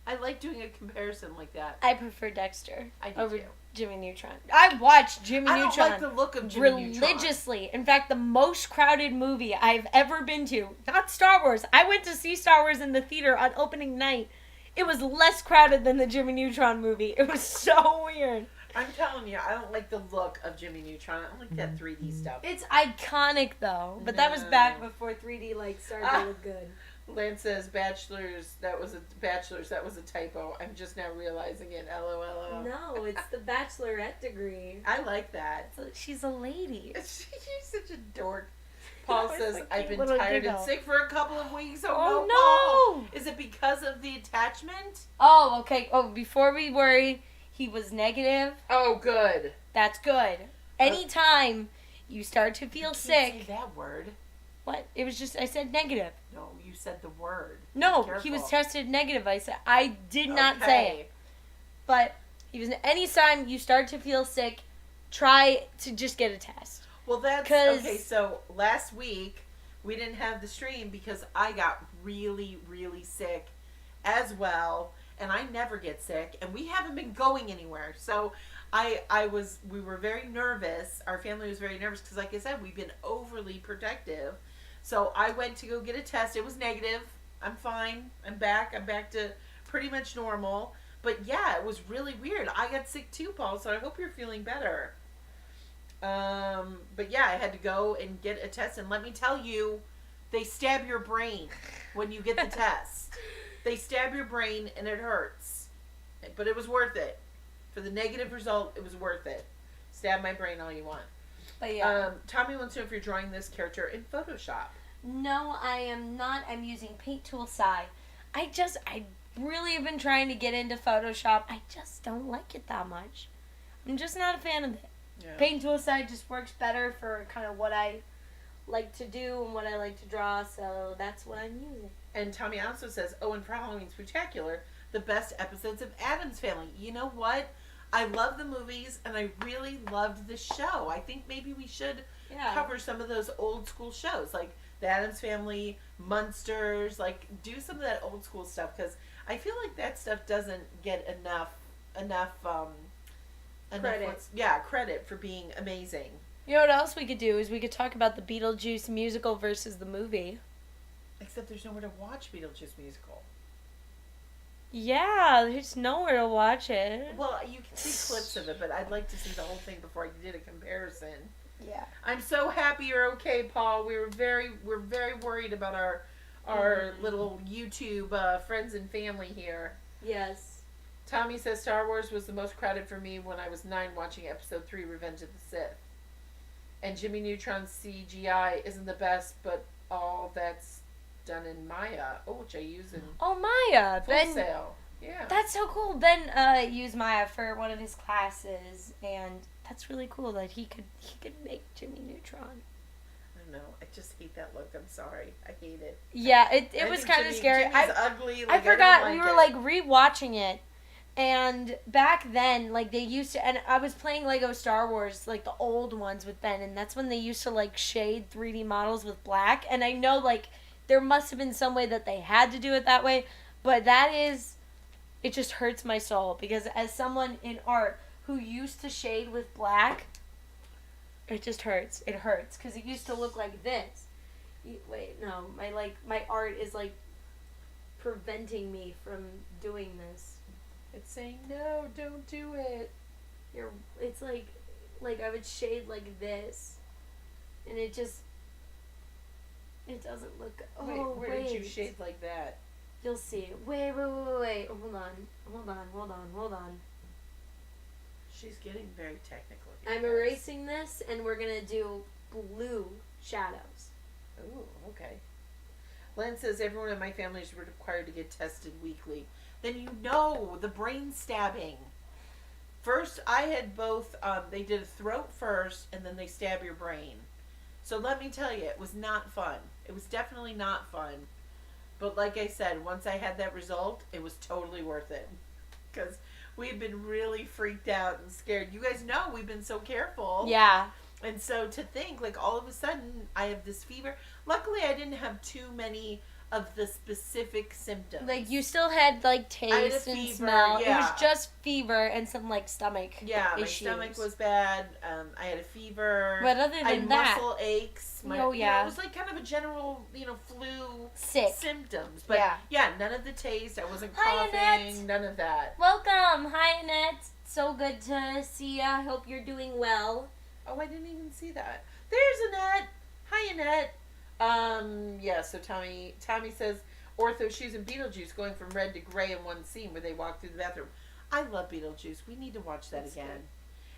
I like doing a comparison like that. I prefer Dexter over too. Jimmy Neutron. I watched Jimmy Neutron. I don't like the look of Jimmy religiously. Neutron. In fact, the most crowded movie I've ever been to, not Star Wars. I went to see Star Wars in the theater on opening night. It was less crowded than the Jimmy Neutron movie. It was so weird. I'm telling you, I don't like the look of Jimmy Neutron. I don't like that 3D stuff. It's iconic though, but that was back before 3D started to look good. Lance says bachelors. That was a typo. I'm just now realizing it. LOL. No, it's the bachelorette degree. I like that. She's a lady. She's such a dork. Paul says, I've been tired and sick for a couple of weeks. Oh no! Paul. Is it because of the attachment? Oh, okay. Oh, before we worry, he was negative. Oh, good. That's good. Anytime you start to feel sick. Say that word. What? It was just, I said negative. No, you said the word. No, he was tested negative. I did not say it. But anytime you start to feel sick, try to just get a test. Well, that's okay. So last week we didn't have the stream because I got really, really sick as well, and I never get sick, and we haven't been going anywhere. So we were very nervous. Our family was very nervous because, like I said, we've been overly protective. So I went to go get a test. It was negative. I'm fine. I'm back. I'm back to pretty much normal. But yeah, it was really weird. I got sick too, Paul, so I hope you're feeling better. But yeah, I had to go and get a test, and let me tell you, they stab your brain when you get the test. They stab your brain and it hurts. But it was worth it. For the negative result, it was worth it. Stab my brain all you want. But yeah. Tommy wants to know if you're drawing this character in Photoshop. No, I am not. I'm using Paint Tool Sai. I really have been trying to get into Photoshop. I just don't like it that much. I'm just not a fan of it. Yeah. Paint Tool Sai just works better for kind of what I like to do and what I like to draw, so that's what I'm using. And Tommy also says, oh, and for Halloween Spectacular, the best episodes of Addams Family. You know what? I love the movies, and I really loved the show. I think maybe we should cover some of those old school shows, like the Addams Family, Munsters, like do some of that old school stuff, because I feel like that stuff doesn't get enough credit. Credit for being amazing. You know what else we could do is we could talk about the Beetlejuice musical versus the movie. Except there's nowhere to watch Beetlejuice musical. Yeah, there's nowhere to watch it. Well, you can see clips of it, but I'd like to see the whole thing before I did a comparison. Yeah. I'm so happy you're okay, Paul. We're very worried about our little YouTube friends and family here. Yes. Tommy says Star Wars was the most crowded for me when I was 9 watching Episode 3, Revenge of the Sith. And Jimmy Neutron's CGI isn't the best, but all that's done in Maya. Oh, which I use in Maya. Full Sail. Yeah. That's so cool. Ben used Maya for one of his classes, and that's really cool that he could make Jimmy Neutron. I don't know. I just hate that look. I'm sorry. I hate it. Yeah, it was kind of scary. Jimmy's ugly. I forgot we were like rewatching it. And back then, like, they used to, and I was playing Lego Star Wars, like, the old ones with Ben, and that's when they used to, like, shade 3D models with black, and I know, like, there must have been some way that they had to do it that way, but it just hurts my soul, because as someone in art who used to shade with black, it just hurts. It hurts, because it used to look like this. Wait, no, my art is, like, preventing me from doing this. It's saying, no, don't do it. It's like I would shade like this. And it doesn't look good. Oh, where did you shade like that? You'll see. Wait. Hold on. She's getting very technical. I'm erasing this, and we're going to do blue shadows. Ooh, okay. Len says, everyone in my family is required to get tested weekly. Then you know the brain stabbing. First, I had both, they did a throat first, and then they stab your brain. So let me tell you, it was not fun. It was definitely not fun. But like I said, once I had that result, it was totally worth it. Because we've been really freaked out and scared. You guys know we've been so careful. Yeah. And so to think, like, all of a sudden, I have this fever. Luckily, I didn't have too many of the specific symptoms. Like, you still had, like, taste and smell. Yeah. It was just fever and some, like, stomach issues. My stomach was bad. I had a fever. But other than I had muscle aches. Yeah. It was, like, kind of a general, flu sick symptoms. But, none of the taste. I wasn't coughing. Hi, Annette. None of that. Welcome. Hi, Annette. So good to see ya. Hope you're doing well. Oh, I didn't even see that. There's Annette. Hi, Annette. So Tommy says ortho shoes and Beetlejuice going from red to gray in one scene where they walk through the bathroom. I love Beetlejuice. We need to watch that again.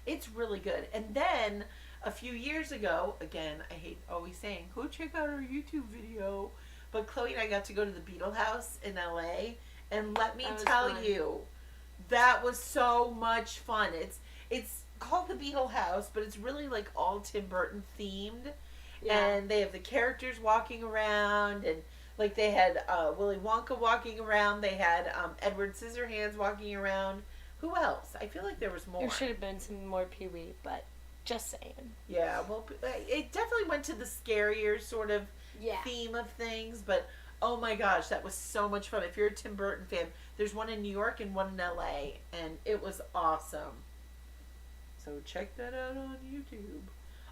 Good. It's really good. And then a few years ago, again, I hate always saying, go check out our YouTube video. But Chloe and I got to go to the Beetle House in LA, and let me tell you, that was so much fun. It's called the Beetle House, but it's really like all Tim Burton themed. Yeah. And they have the characters walking around, and like they had Willy Wonka walking around. They had Edward Scissorhands walking around. Who else? I feel like there was more. There should have been some more Pee-wee, but just saying. Yeah, well, it definitely went to the scarier sort of theme of things, but Oh my gosh, that was so much fun. If you're a Tim Burton fan, there's one in New York and one in LA, and it was awesome. So check that out on YouTube.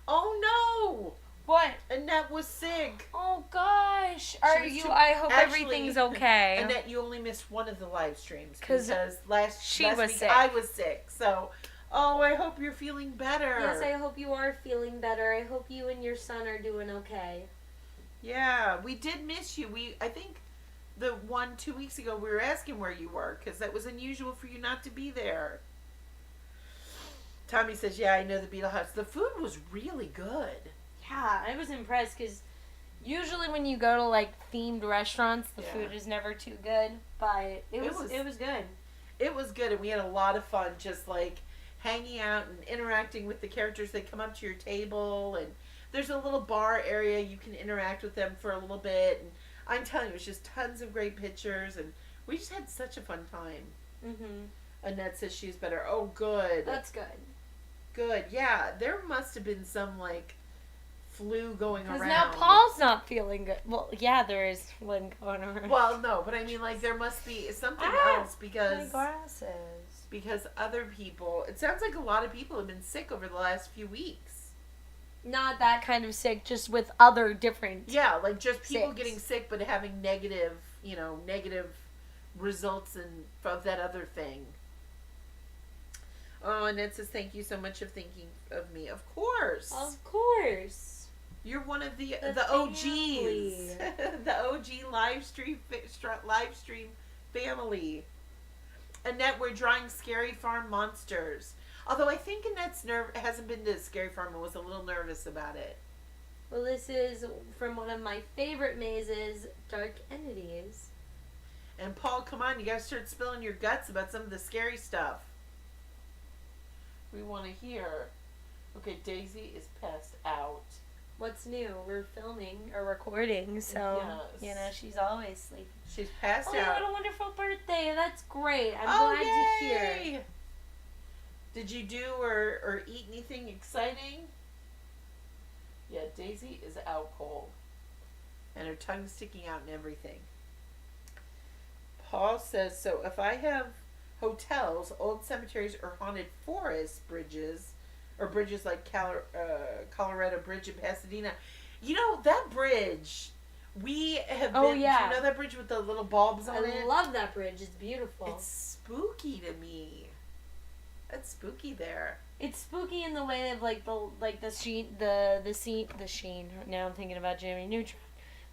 Oh no! What? Annette was sick. Oh gosh. I hope everything's okay. Annette, you only missed one of the live streams because last was week sick. I was sick. So, I hope you're feeling better. Yes, I hope you are feeling better. I hope you and your son are doing okay. Yeah, we did miss you. I think the 2 weeks ago we were asking where you were because that was unusual for you not to be there. Tommy says, "Yeah, I know the Beetle House. The food was really good." Yeah, I was impressed because usually when you go to like themed restaurants, the food is never too good, but it was good. It was good, and we had a lot of fun just like hanging out and interacting with the characters. They come up to your table, and there's a little bar area you can interact with them for a little bit. And I'm telling you, it's just tons of great pictures, and we just had such a fun time. Mhm. Annette says she's better. Oh, good. That's good. Good. Yeah, there must have been some like flu going around. Because now Paul's not feeling good. Well, yeah, there is one going around. Well, no, but I mean, like, there must be something else because my glasses. Because other people. It sounds like a lot of people have been sick over the last few weeks. Not that kind of sick, just with other different. Yeah, like just people sicks. getting sick, but having negative results of that other thing. Oh, and it says, "Thank you so much for thinking of me." Of course. Of course. You're one of the OGs, the OG live stream family. Annette, we're drawing Scary Farm monsters. Although I think Annette's hasn't been to Scary Farm and was a little nervous about it. Well, this is from one of my favorite mazes, Dark Entities. And Paul, come on, you gotta start spilling your guts about some of the scary stuff. We want to hear. Okay, Daisy is passed out. What's new? We're filming or recording, so she's always sleeping. She's passed out. Oh, you had a wonderful birthday. That's great. I'm glad to hear. Did you do or eat anything exciting? Yeah, Daisy is out cold. And her tongue's sticking out and everything. Paul says, so if I have hotels, old cemeteries, or haunted forest bridges, or bridges like Colorado Bridge in Pasadena. You know, that bridge, we have been... Do you know that bridge with the little bulbs on it? I love that bridge. It's beautiful. It's spooky to me. That's spooky there. It's spooky in the way of the scene. Now I'm thinking about Jimmy Neutron.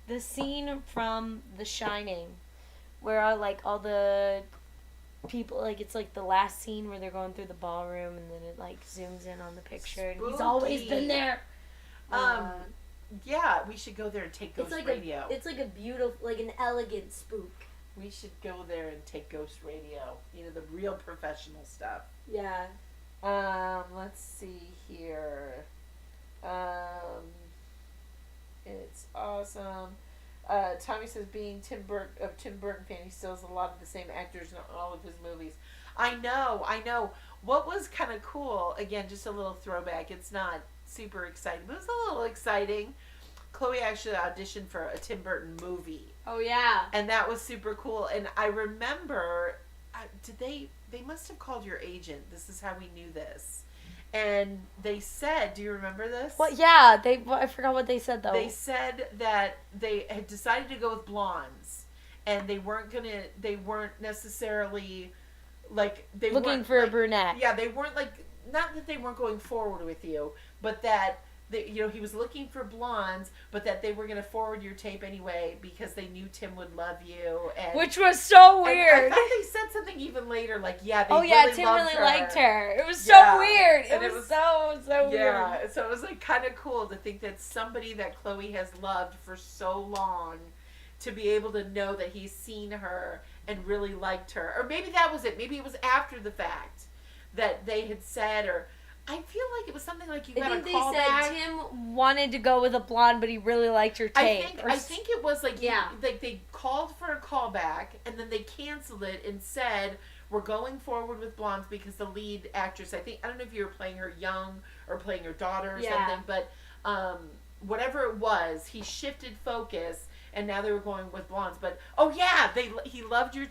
The scene from The Shining, where all the people, it's like the last scene where they're going through the ballroom and then it zooms in on the picture. Spooky. And he's always been there. Yeah, we should go there and take Ghost Radio. It's like a beautiful, an elegant spook. We should go there and take Ghost Radio. You know, the real professional stuff. Yeah. Let's see here. It's awesome. Tommy says, being Tim Burton fan, he still has a lot of the same actors in all of his movies. I know. What was kind of cool, again, just a little throwback. It's not super exciting, but it was a little exciting. Chloe actually auditioned for a Tim Burton movie. Oh, yeah. And that was super cool. And I remember, they must have called your agent. This is how we knew this. And they said, do you remember this? Well, yeah, I forgot what they said, though. They said that they had decided to go with blondes. And they weren't necessarily, looking for a brunette. Yeah, they weren't, not that they weren't going forward with you, but that, he was looking for blondes, but that they were going to forward your tape anyway because they knew Tim would love you. Which was so weird. I thought they said something even later, Tim really liked her. It was so weird. It was so weird. Yeah, so it was kind of cool to think that somebody that Chloe has loved for so long, to be able to know that he's seen her and really liked her. Or maybe that was it. Maybe it was after the fact that they had said, or I feel like it was something like you got a call back. I think they said Tim wanted to go with a blonde, but he really liked your tape. I think it was they called for a callback and then they canceled it and said, we're going forward with blondes because the lead actress, I don't know if you were playing her young or playing her daughter or something, but whatever it was, he shifted focus and now they were going with blondes. But oh yeah, he loved your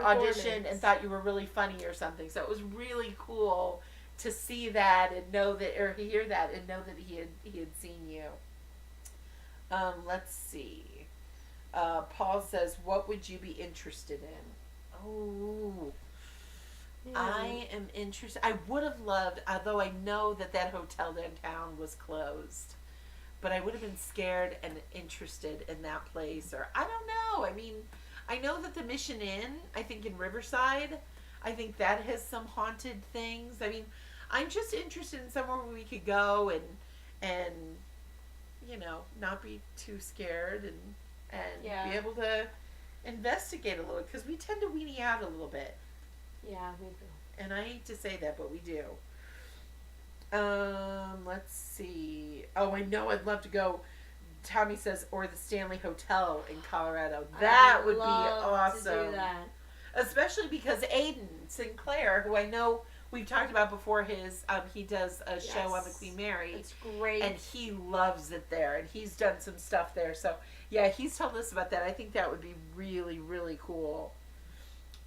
audition and thought you were really funny or something. So it was really cool to see that and know that, or hear that and know that he had seen you. Let's see. Paul says, "What would you be interested in?" Oh, yeah. I am interested. I would have loved, although I know that hotel downtown was closed, but I would have been scared and interested in that place. Or I don't know. I mean, I know that the Mission Inn, I think in Riverside, I think that has some haunted things. I mean, I'm just interested in somewhere where we could go and not be too scared and be able to investigate a little, because we tend to weenie out a little bit. Yeah, we do. And I hate to say that, but we do. Let's see. Oh, I know I'd love to go. Tommy says, or the Stanley Hotel in Colorado. That would be awesome. To do that. Especially because Aiden Sinclair, who I know we've talked about before, he does a show on the Queen Mary. It's great. And he loves it there, and he's done some stuff there. So yeah, he's told us about that. I think that would be really, really cool.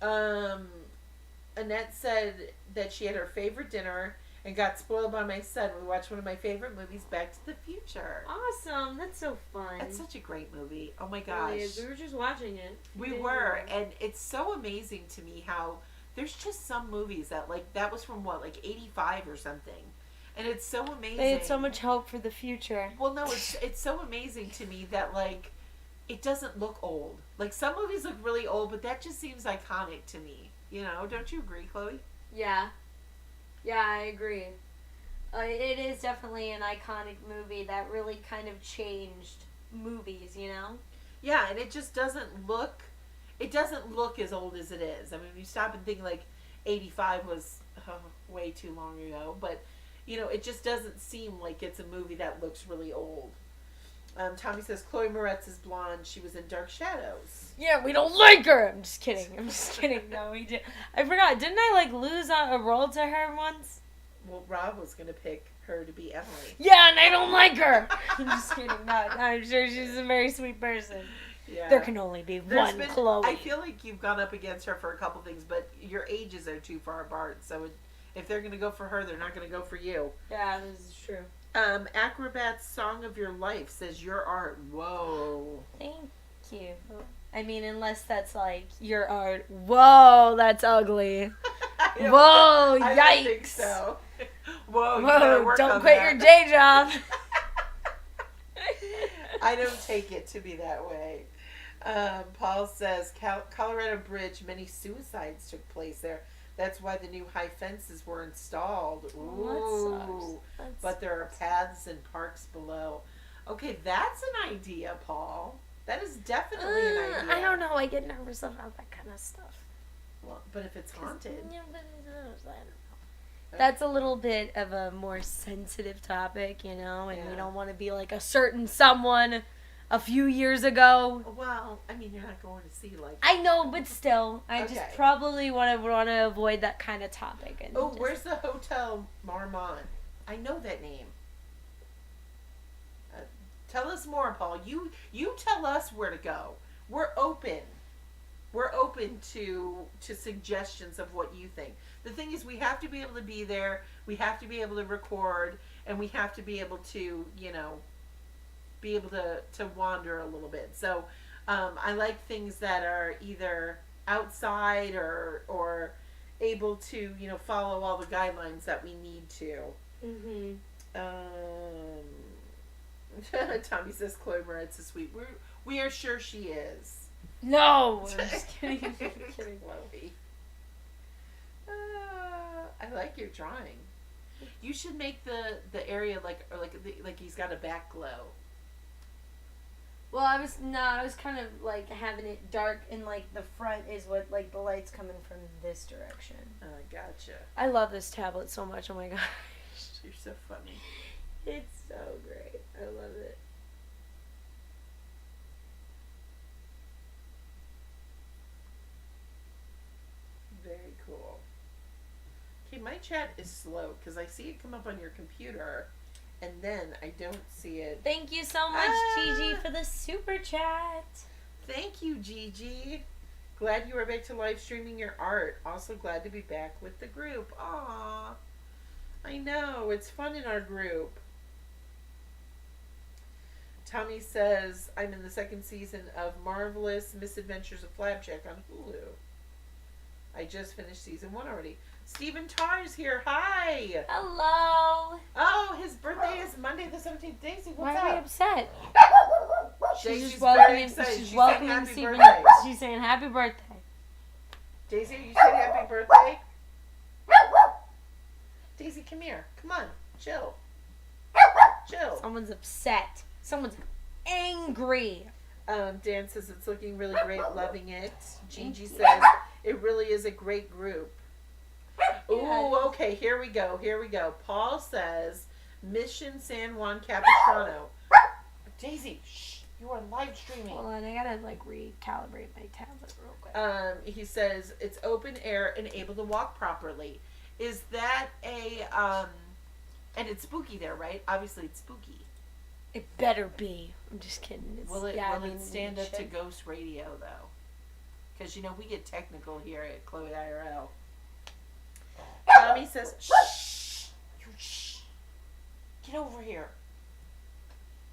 Annette said that she had her favorite dinner and got spoiled by my son. We watched one of my favorite movies, Back to the Future. Awesome. That's so fun. That's such a great movie. Oh my gosh. Really is. We were just watching it. We were. And it's so amazing to me how there's just some movies that was from 85 or something. And it's so amazing. They had so much hope for the future. Well, no, it's so amazing to me that it doesn't look old. Like some movies look really old, but that just seems iconic to me. Don't you agree, Chloe? Yeah. Yeah, I agree. It is definitely an iconic movie that really kind of changed movies, Yeah, and it just doesn't look as old as it is. I mean, you stop and think 85 was way too long ago, but it just doesn't seem like it's a movie that looks really old. Tommy says Chloe Moretz is blonde. She was in Dark Shadows. Yeah, we don't like her. I'm just kidding. No, we did. I forgot. Didn't I lose a role to her once? Well, Rob was gonna pick her to be Emily. Yeah, and I don't like her. I'm just kidding. No, I'm sure she's a very sweet person. Yeah. There can only be one Chloe. I feel like you've gone up against her for a couple things, but your ages are too far apart. So if they're gonna go for her, they're not gonna go for you. Yeah, this is true. Acrobat's Song of Your Life says your art. Whoa. Thank you. I mean, unless that's your art. Whoa, that's ugly. Whoa, yikes. I don't think so. Whoa, don't quit your day job. I don't take it to be that way. Paul says Colorado Bridge, many suicides took place there. That's why the new high fences were installed. Ooh. But there are paths and parks below. Okay, that's an idea, Paul. That is definitely an idea. I don't know. I get nervous about that kind of stuff. Well, but if it's haunted. Yeah, but I don't know. That's a little bit of a more sensitive topic, and we don't want to be like a certain someone a few years ago. Well, I mean, you're not going to see I know, but still, I just probably want to avoid that kind of topic. And where's the Hotel Marmont? I know that name. Tell us more, Paul. You tell us where to go. We're open. We're open to suggestions of what you think. The thing is, we have to be able to be there. We have to be able to record, and we have to be able to, be able to wander a little bit. So I like things that are either outside or able to follow all the guidelines that we need to. Tommy says Chloe Moretz is sweet. We are sure she is. No, I'm just kidding. I'm kidding, Chloe. I like your drawing. You should make the area like he's got a back glow. Well, I was kind of having it dark, and the front is what the light's coming from this direction. Oh, gotcha. I love this tablet so much. Oh my gosh, you're so funny. It's so great. I love it. Very cool. Okay, my chat is slow because I see it come up on your computer, And then I don't see it. Thank you so much, Gigi, for the super chat. Thank you, Gigi. Glad you are back to live streaming your art. Also glad to be back with the group. Aww. I know, it's fun in our group. Tommy says, I'm in the second season of Marvelous Misadventures of Flapjack on Hulu. I just finished season 1 already. Stephen Tarr's here. Hi. Hello. Oh, his birthday is Monday the 17th. Daisy, what's Why up? are we upset? Daisy's She's very welcoming. excited. She's She's welcoming saying happy Stephen. birthday. She's saying happy birthday. Daisy, you said happy birthday? Daisy, come here. Come on. Chill. Chill. Someone's upset. Someone's angry. Dan says it's looking really great. Loving it. Gigi says it really is a great group. Ooh, okay. Here we go. Here we go. Paul says Mission San Juan Capistrano. Daisy, shh. You are live streaming. Hold on, I gotta recalibrate my tablet real quick. He says it's open air and able to walk properly. Is that a and it's spooky there, right? Obviously it's spooky. It better be. I'm just kidding. Will it stand up to ghost radio though? Because we get technical here at Chloe IRL. Tommy says, shh, you shh. Get over here.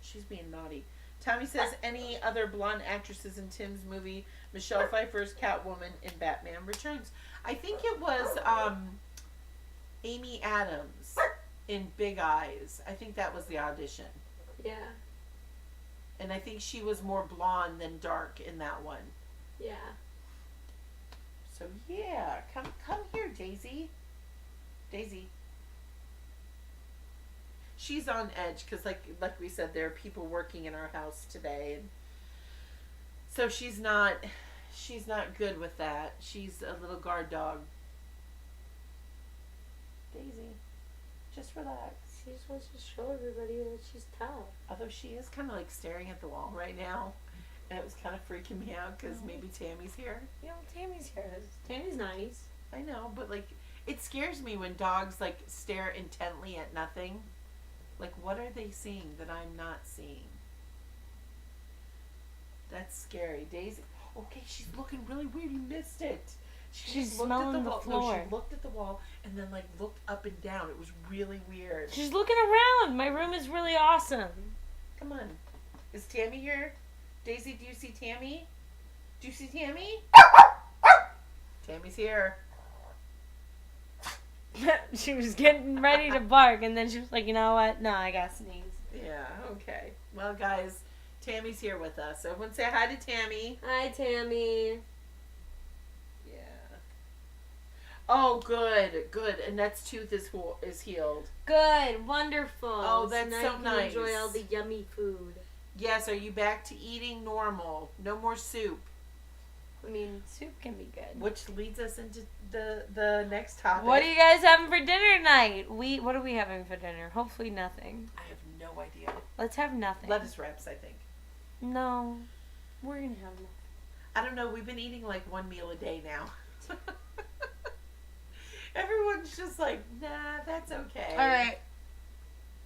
She's being naughty. Tommy says, any other blonde actresses in Tim's movie? Michelle Pfeiffer's Catwoman in Batman Returns. I think it was Amy Adams in Big Eyes. I think that was the audition. Yeah. And I think she was more blonde than dark in that one. Yeah. So yeah, come here, Daisy. Daisy. She's on edge because, like we said, there are people working in our house today, and so she's not good with that. She's a little guard dog. Daisy, just relax. She just wants to show everybody that she's tough. Although she is kind of like staring at the wall right now, and it was kind of freaking me out because maybe Tammy's here. Tammy's here. Tammy's nice. I know, but like it scares me when dogs like stare intently at nothing. Like, what are they seeing that I'm not seeing? That's scary. Daisy. Okay, she's looking really weird. You missed it. She's smelling the floor. No, she looked at the wall and then, like, looked up and down. It was really weird. She's looking around. My room is really awesome. Come on. Is Tammy here? Daisy, do you see Tammy? Do you see Tammy? Tammy's here. She was getting ready to bark, and then she was like, you know what? No, I gotta sneeze. Yeah, okay. Well, guys, Tammy's here with us. So everyone say hi to Tammy. Hi, Tammy. Yeah. Oh, good. Annette's tooth is healed. Good. Wonderful. Oh, that's so so now you can nice. enjoy all the yummy food. Yes, are you back to eating normal? No more soup. I mean, soup can be good. Which leads us into the next topic. What are you guys having for dinner tonight? What are we having for dinner? Hopefully nothing. I have no idea. Let's have nothing. Lettuce wraps, I think. No. We're going to have nothing. I don't know. We've been eating like one meal a day now. Everyone's just like, nah, that's okay. All right.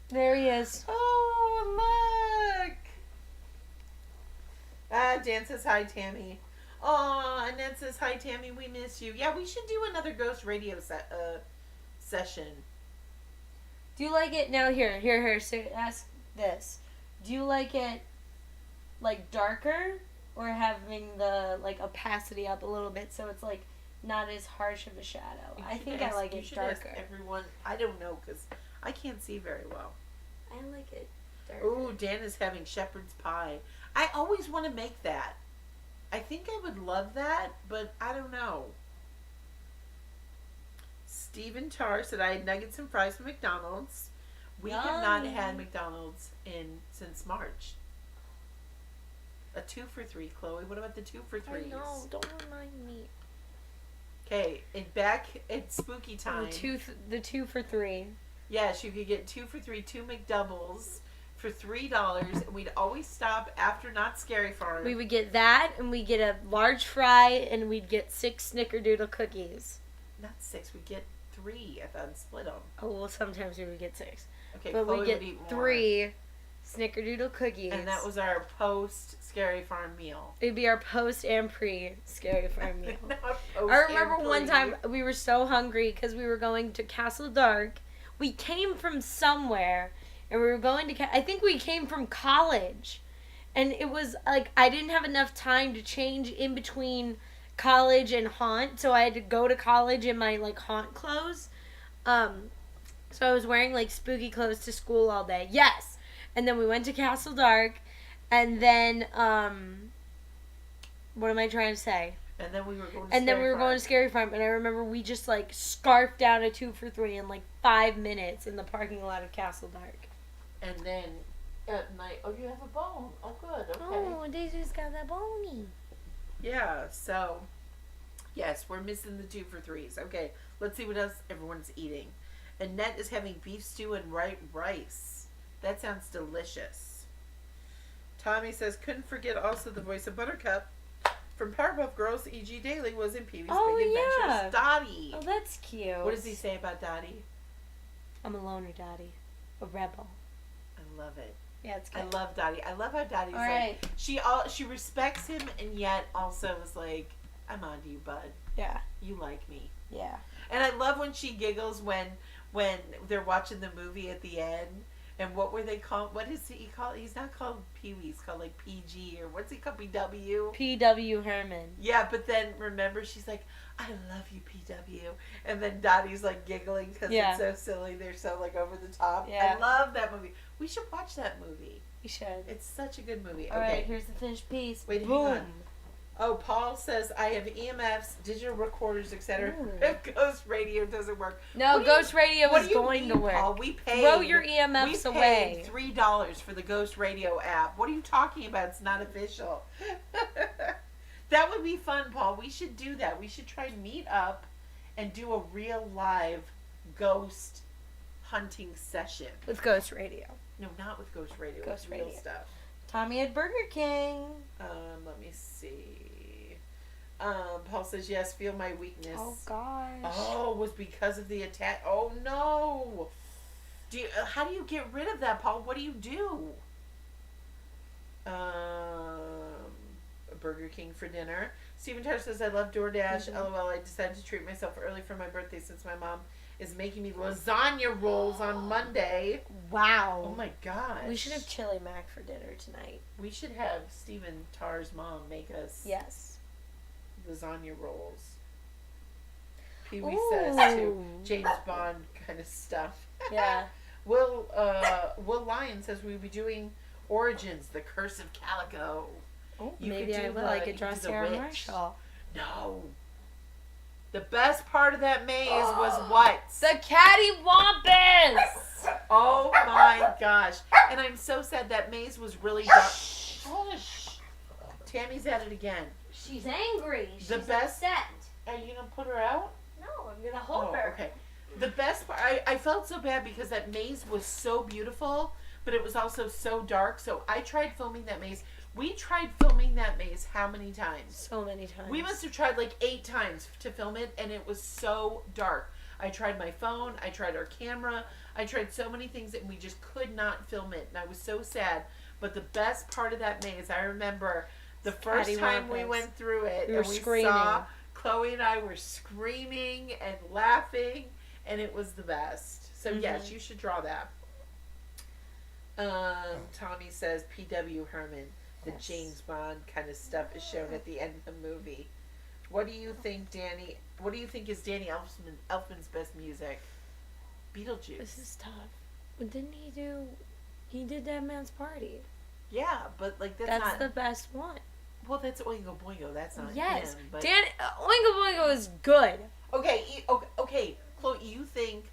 There he is. Oh, look. Dan says hi, Tammy. Oh, Annette says hi, Tammy. We miss you. Yeah, we should do another ghost radio session. Do you like it? Now, here. So ask this. Do you like it, like, darker? Or having the, like, opacity up a little bit so it's, like, not as harsh of a shadow? I think I like it darker. Everyone, I don't know because I can't see very well. I like it darker. Ooh, Dan is having shepherd's pie. I always want to make that. I think I would love that, but I don't know. Stephen Tarr said I had nuggets and fries from McDonald's. We have not had McDonald's since March. A 2 for $3, Chloe. What about the 2 for $3s? I know. Don't remind me. Okay, back at spooky time. The 2 for $3. Yes, you could get 2 for $3, 2 McDoubles for $3, and we'd always stop after Not Scary Farm. We would get that, and we'd get a large fry, and we'd get 6 Snickerdoodle cookies. Not 6, we'd get 3 if I'd split them. Oh, well, sometimes we would get 6. Okay, but Chloe we get would eat more. 3 snickerdoodle cookies. And that was our post Scary Farm meal. It'd be our post and pre Scary Farm meal. Post I remember and one pre. time we were so hungry because we were going to Castle Dark. We came from somewhere and we were going to, I think we came from college. And it was like, I didn't have enough time to change in between college and haunt. So I had to go to college in my like haunt clothes. So I was wearing like spooky clothes to school all day. Yes. And then we went to Castle Dark. And then, what am I trying to say? And then we were going to Scary Farm. And I remember we just like scarfed down a 2 for $3 in like 5 minutes in the parking lot of Castle Dark. And then at night, oh, you have a bone. Oh, good. Okay. Oh, Daisy's got that bony. Yeah, so, yes, we're missing the 2 for $3s. Okay, let's see what else everyone's eating. Annette is having beef stew and rice. That sounds delicious. Tommy says, couldn't forget also the voice of Buttercup from Powerpuff Girls. E.G. Daily was in Pee-wee's Big Adventures. Dottie. Oh, that's cute. What does he say about Dottie? I'm a loner, Dottie. A rebel. I love it. Yeah, it's good. I love Dottie. I love how Dottie's All like, right. she respects him and yet also is like, I'm on to you, bud. Yeah. You like me. Yeah. And I love when she giggles when they're watching the movie at the end. And what were they called? What is he called? He's not called Pee-wee. He's called like PG or what's he called? PW? P.W. Herman. Yeah, but then remember she's like, I love you, PW. And then Dottie's like giggling because it's so silly. They're so like over the top. Yeah. I love that movie. We should watch that movie. We should. It's such a good movie. All okay. right, here's the finished piece. Wait, Boom. hang on. Oh, Paul says, I have EMFs, digital recorders, etc. Ooh. If Ghost Radio doesn't work. No, Ghost Radio is going to work. Paul? We paid. Throw your EMFs away. We paid $3 for the Ghost Radio app. What are you talking about? It's not official. That would be fun, Paul. We should do that. We should try and meet up and do a real live ghost hunting session. With Ghost Radio. No, not with Ghost Radio. Ghost with real Radio. stuff. Tommy at Burger King. Let me see. Paul says, yes, feel my weakness. Oh, gosh. Oh, it was because of the attack. Oh, no. How do you get rid of that, Paul? What do you do? Burger King for dinner. Stephen Tyler says, I love DoorDash. LOL, I decided to treat myself early for my birthday since my mom is making me lasagna rolls on Monday. Wow. Oh, my gosh. We should have chili mac for dinner tonight. We should have Stephen Tarr's mom make us lasagna rolls. Pee-wee says to James Bond kind of stuff. Yeah. Will Lyon says we'll be doing Origins, The Curse of Calico. Oh, maybe I will. I could draw Sarah Marshall. No. The best part of that maze was what? The cattywampus! Oh my gosh. And I'm so sad that maze was really dark. Hush. Tammy's at it again. She's angry. She's upset. Are you going to put her out? No, I'm going to hold her. Okay. The best part, I felt so bad because that maze was so beautiful, but it was also so dark. So I tried filming that maze. We tried filming that maze how many times? So many times. We must have tried like 8 times to film it, and it was so dark. I tried my phone. I tried our camera. I tried so many things, and we just could not film it. And I was so sad. But the best part of that maze, I remember the first time we went through it, we saw Chloe and I were screaming and laughing, and it was the best. So yes, you should draw that. Tommy says P.W. Herman. The James Bond kind of stuff is shown at the end of the movie. What do you think, Danny? What do you think is Danny Elfman's best music? Beetlejuice. This is tough. But didn't he do? He did That Man's Party. Yeah, but like that's not the best one. Well, that's Oingo Boingo. That's not yes. him. But Oingo Boingo is good. Okay, okay, Chloe, you think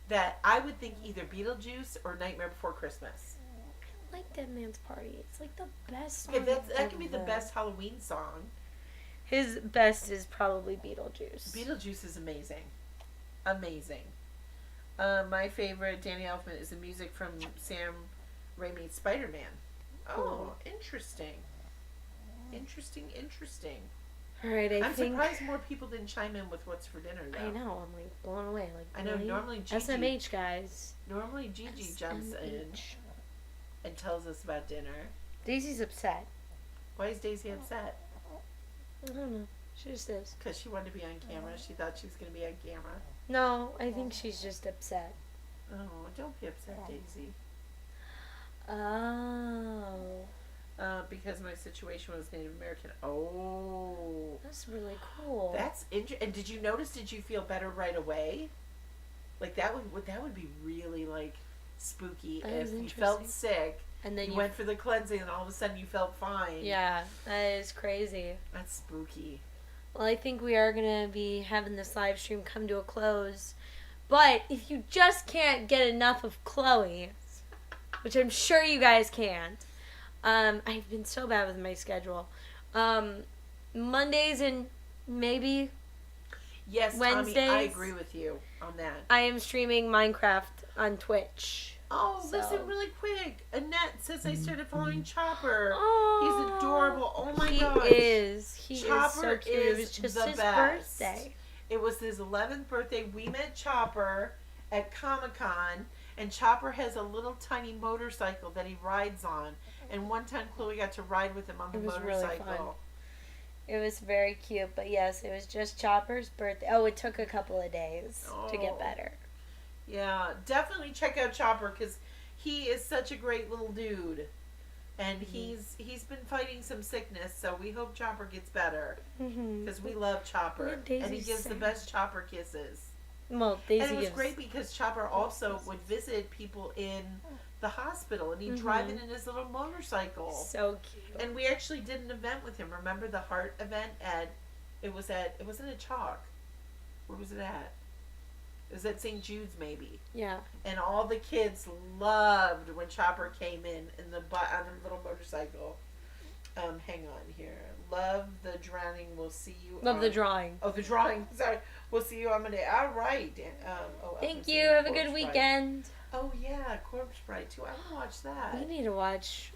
that I would think either Beetlejuice or Nightmare Before Christmas? I like Dead Man's Party. It's like the best song. Okay, that could be the best Halloween song. His best is probably Beetlejuice. Beetlejuice is amazing. Amazing. My favorite Danny Elfman is the music from Sam Raimi's Spider-Man. Oh, interesting. Interesting. All right, I'm surprised more people didn't chime in with what's for dinner, though. I know. I'm like blown away. Like I know. really? Normally Gigi. SMH guys. Normally Gigi jumps in and tells us about dinner. Daisy's upset. Why is Daisy upset? I don't know. She just is. Because she wanted to be on camera. She thought she was going to be on camera. No, I think she's just upset. Oh, don't be upset, Daisy. Oh. Because my situation was Native American. Oh. That's really cool. That's interesting. And did you notice, did you feel better right away? Like that would be really like spooky if you felt sick and then you went for the cleansing and all of a sudden you felt fine. Yeah, that is crazy. That's spooky. Well, I think we are going to be having this live stream come to a close. But if you just can't get enough of Chloe, which I'm sure you guys can't, I've been so bad with my schedule. Mondays and maybe Wednesdays. Tommy, I agree with you on that. I am streaming Minecraft on Twitch. Oh, listen really quick. Annette says I started following Chopper. Oh, he's adorable. Oh my gosh. He is. Chopper so cute. It was just his birthday. It was his 11th birthday. We met Chopper at Comic-Con, and Chopper has a little tiny motorcycle that he rides on. And one time Chloe got to ride with him on the motorcycle. Really fun. It was very cute, but yes, it was just Chopper's birthday. Oh, it took a couple of days to get better. Yeah, definitely check out Chopper because he is such a great little dude. And he's been fighting some sickness, so we hope Chopper gets better. Because we love Chopper. And he gives the best Chopper kisses. Well, Daisy and it was great because Chopper also would visit people in the hospital, and he'd drive in his little motorcycle. So cute. And we actually did an event with him. Remember the heart event it wasn't at Chalk. Where was it at? It was at St. Jude's maybe. Yeah. And all the kids loved when Chopper came in on the little motorcycle. Hang on here. Love the drowning. We'll see you. Love the drawing. Oh, the drawing. Sorry. We'll see you on Monday. All right. Thank you. Have a good weekend. Oh yeah, Corpse Bride too. I want to watch that. We need to watch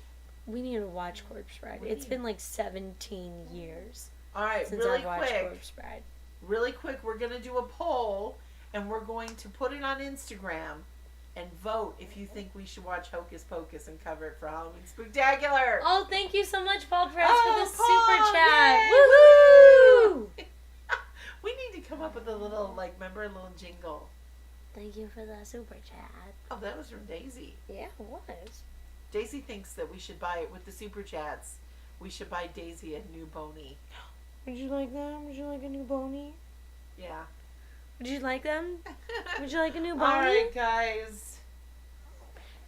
Corpse Bride. It's been like 17 years. All right, since really I've watched quick. Corpse Bride. Really quick, we're gonna do a poll, and we're going to put it on Instagram, and vote if you think we should watch Hocus Pocus and cover it for Halloween Spooktacular. Oh, thank you so much, Paul Press, Oh, for the Paul, super chat. Woohoo! We need to come up with a little, remember a little jingle. Thank you for the super chat. Oh, that was from Daisy. Yeah, it was. Daisy thinks that we should buy, with the super chats, we should buy Daisy a new Boney. Would you like them? Would you like a new Boney? Yeah. Would you like them? Would you like a new Boney? All right, guys.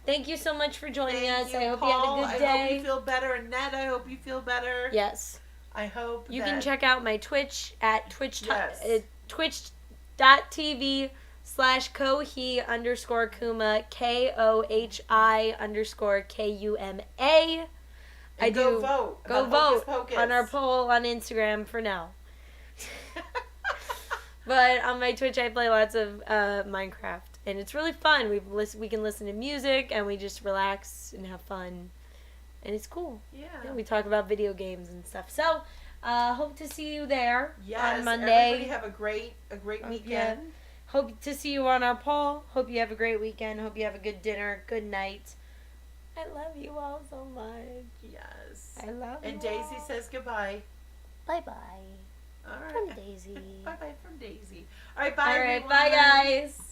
Thank you so much for joining us. I hope Paul. you had a good day. I hope you feel better. Annette, I hope you feel better. Yes. I hope you can check out my Twitch at twitch.tv/Kohi_Kuma, KOHI_KUMA. And go vote. Go vote on our poll on Instagram for now. But on my Twitch, I play lots of Minecraft, and it's really fun. We can listen to music, and we just relax and have fun, and it's cool. Yeah. We talk about video games and stuff. So, hope to see you there on Monday. Everybody have a great weekend. Yeah. Hope to see you on our poll. Hope you have a great weekend. Hope you have a good dinner. Good night. I love you all so much. Yes. I love you. And Daisy says goodbye. Bye-bye. All right. From Daisy. Bye-bye from Daisy. All right, bye, All right, everyone. bye, guys.